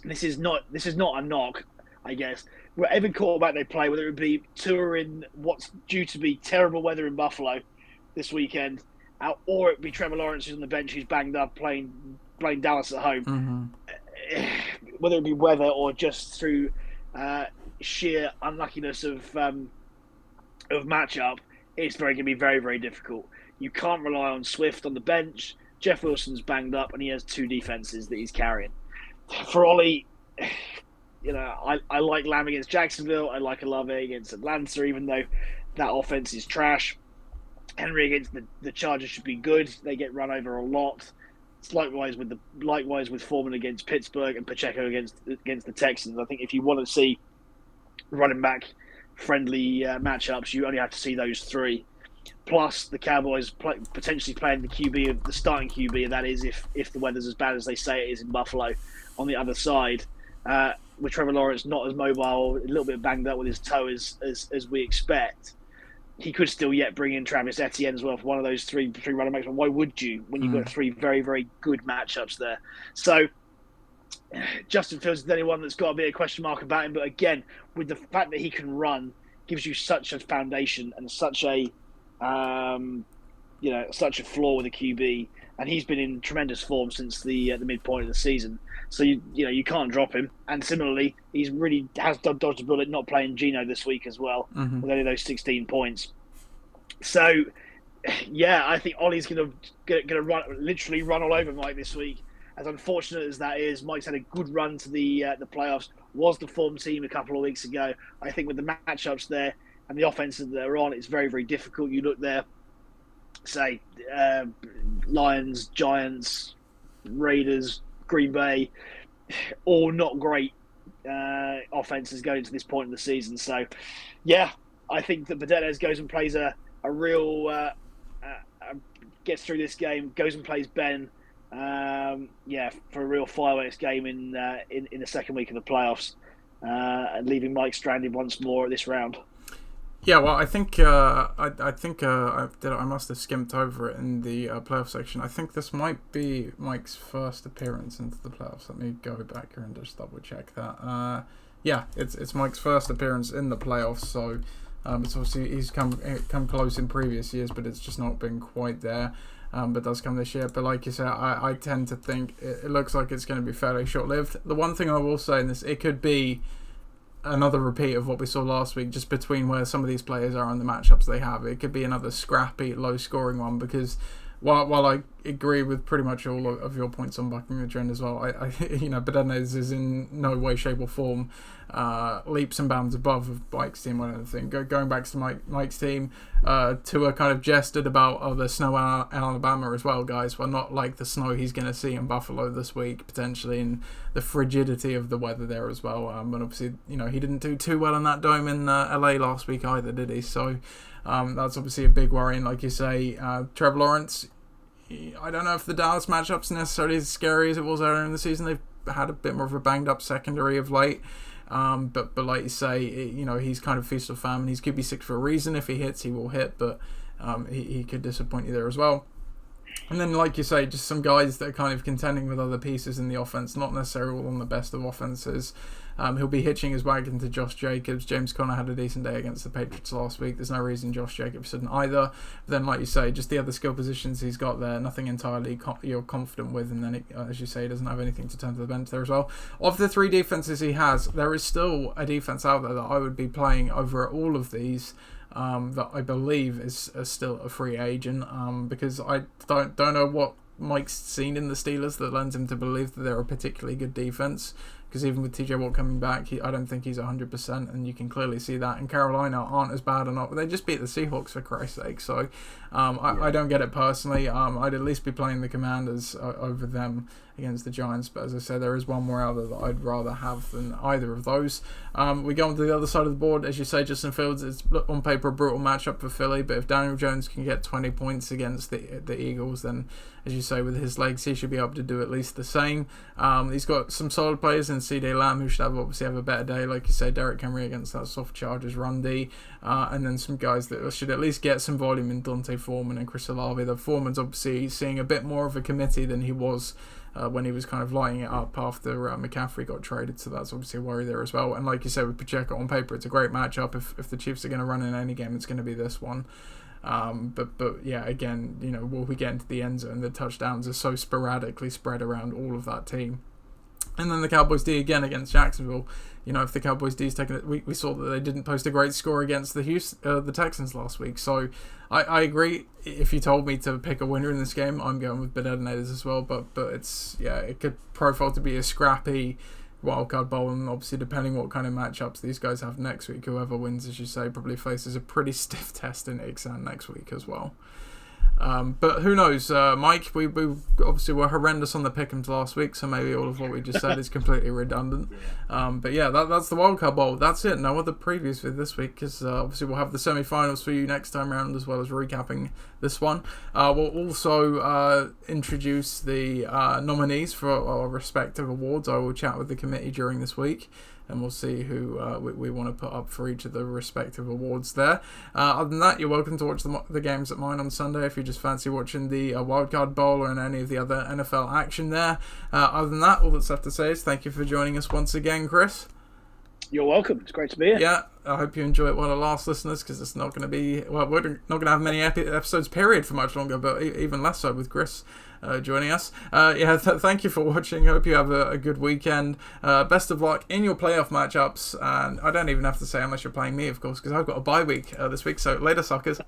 Speaker 2: is not a knock, I guess. Whatever quarterback they play, whether it be Tua in what's due to be terrible weather in Buffalo this weekend, or it be Trevor Lawrence who's on the bench who's banged up playing Dallas at home, whether it be weather or just through sheer unluckiness of matchup, it's going to be very, very difficult. You can't rely on Swift on the bench. Jeff Wilson's banged up, and he has 2 defenses that he's carrying. For Ollie, I like Lamb against Jacksonville. I like Olave against Atlanta, even though that offense is trash. Henry against the Chargers should be good. They get run over a lot. It's likewise with Foreman against Pittsburgh and Pacheco against the Texans. I think if you want to see running back friendly matchups, you only have to see those 3. Plus the Cowboys potentially playing the starting QB, and that is if the weather's as bad as they say it is in Buffalo. On the other side, with Trevor Lawrence not as mobile, a little bit banged up with his toe as we expect, he could still yet bring in Travis Etienne as well for one of those three running backs. But why would you when you've got 3 very, very good matchups there? So Justin Fields is the only one that's got a bit of question mark about him. But again, with the fact that he can run, gives you such a foundation and such a such a floor with a QB, and he's been in tremendous form since the midpoint of the season. So you can't drop him. And similarly, he's really has dodged a bullet not playing Geno this week as well, with only those 16 points. So yeah, I think Ollie's gonna literally run all over Mike this week. As unfortunate as that is, Mike's had a good run to the playoffs. Was the form team a couple of weeks ago. I think with the matchups there and the offenses that they're on, it's very, very difficult. You look there, say Lions, Giants, Raiders, Green Bay, all not great offenses going into this point in the season. So, yeah, I think that Bedettos goes and plays a real gets through this game, goes and plays Ben. For a real fireworks game in the second week of the playoffs, and leaving Mike stranded once more at this round.
Speaker 5: Yeah, well, I think I must have skimped over it in the playoff section. I think this might be Mike's first appearance into the playoffs. Let me go back here and just double check that. It's Mike's first appearance in the playoffs. So it's obviously he's come close in previous years, but it's just not been quite there. But does come this year. But like you said, I tend to think it looks like it's going to be fairly short-lived. The one thing I will say in this, it could be another repeat of what we saw last week, just between where some of these players are and the matchups they have. It could be another scrappy, low-scoring one, because while I agree with pretty much all of your points on bucking the trend as well, Bedettos is in no way, shape or form leaps and bounds above Mike's team or anything. Going back to Mike's team, Tua kind of jested about the snow in Alabama as well, guys. Well, not like the snow he's going to see in Buffalo this week, potentially, and the frigidity of the weather there as well. But obviously, he didn't do too well in that dome in LA last week either, did he? So that's obviously a big worry. And like you say, Trevor Lawrence, I don't know if the Dallas matchup's necessarily as scary as it was earlier in the season. They've had a bit more of a banged up secondary of late. But like you say, he's kind of feast or famine. He's QB6 for a reason. If he hits, he will hit, but he could disappoint you there as well. And then, like you say, just some guys that are kind of contending with other pieces in the offense, not necessarily all on the best of offenses. He'll be hitching his wagon to Josh Jacobs. James Conner had a decent day against the Patriots last week. There's no reason Josh Jacobs shouldn't either. But then, like you say, just the other skill positions he's got there, nothing entirely you're confident with. And then, as you say, he doesn't have anything to turn to the bench there as well. Of the 3 defenses he has, there is still a defense out there that I would be playing over all of these. That I believe is still a free agent, because I don't know what Mike's seen in the Steelers that lends him to believe that they're a particularly good defense. because even with TJ Watt coming back, I don't think he's 100%, and you can clearly see that. And Carolina aren't as bad or not, but they just beat the Seahawks for Christ's sake. So I don't get it personally. I'd at least be playing the Commanders over them against the Giants, but as I said, there is one more out there that I'd rather have than either of those. We go on to the other side of the board. As you say, Justin Fields, it's on paper a brutal matchup for Philly, but if Daniel Jones can get 20 points against the Eagles, then as you say, with his legs, he should be able to do at least the same. He's got some solid players in CeeDee Lamb, who should obviously have a better day, like you say, Derrick Henry against that soft Chargers run D, and then some guys that should at least get some volume in Dante Foreman and Chris Olave. The Foreman's obviously seeing a bit more of a committee than he was when he was kind of lighting it up after McCaffrey got traded, so that's obviously a worry there as well. And like you said, with Pacheco on paper, it's a great matchup. If the Chiefs are going to run in any game, it's going to be this one. But yeah, again, will we get into the end zone? The touchdowns are so sporadically spread around all of that team. And then the Cowboys D again against Jacksonville. If the Cowboys D's taking it, we saw that they didn't post a great score against the Texans last week. So I agree. If you told me to pick a winner in this game, I'm going with Detonators as well. But it could profile to be a scrappy Wildcard Bowl, and obviously depending what kind of matchups these guys have next week, whoever wins, as you say, probably faces a pretty stiff test in Ixan next week as well. But who knows, Mike, we obviously were horrendous on the pick'ems last week, so maybe all of what we just said is completely redundant. But yeah, that's the Wildcard Bowl. That's it. No other previews for this week, because obviously we'll have the semi-finals for you next time around, as well as recapping this one. We'll also introduce the nominees for our respective awards. I will chat with the committee during this week, and we'll see who we want to put up for each of the respective awards there. Other than that, you're welcome to watch the games at mine on Sunday if you just fancy watching the Wildcard Bowl or any of the other NFL action there. Other than that, all that's left to say is thank you for joining us once again, Chris.
Speaker 2: You're welcome. It's great to be here.
Speaker 5: Yeah, I hope you enjoy it while it lasts, listeners, because it's not going to be... Well, we're not going to have many episodes, period, for much longer, but even less so with Chris joining us. Thank you for watching. Hope you have a good weekend. Best of luck in your playoff matchups. And I don't even have to say unless you're playing me, of course, because I've got a bye week this week. So later, suckers.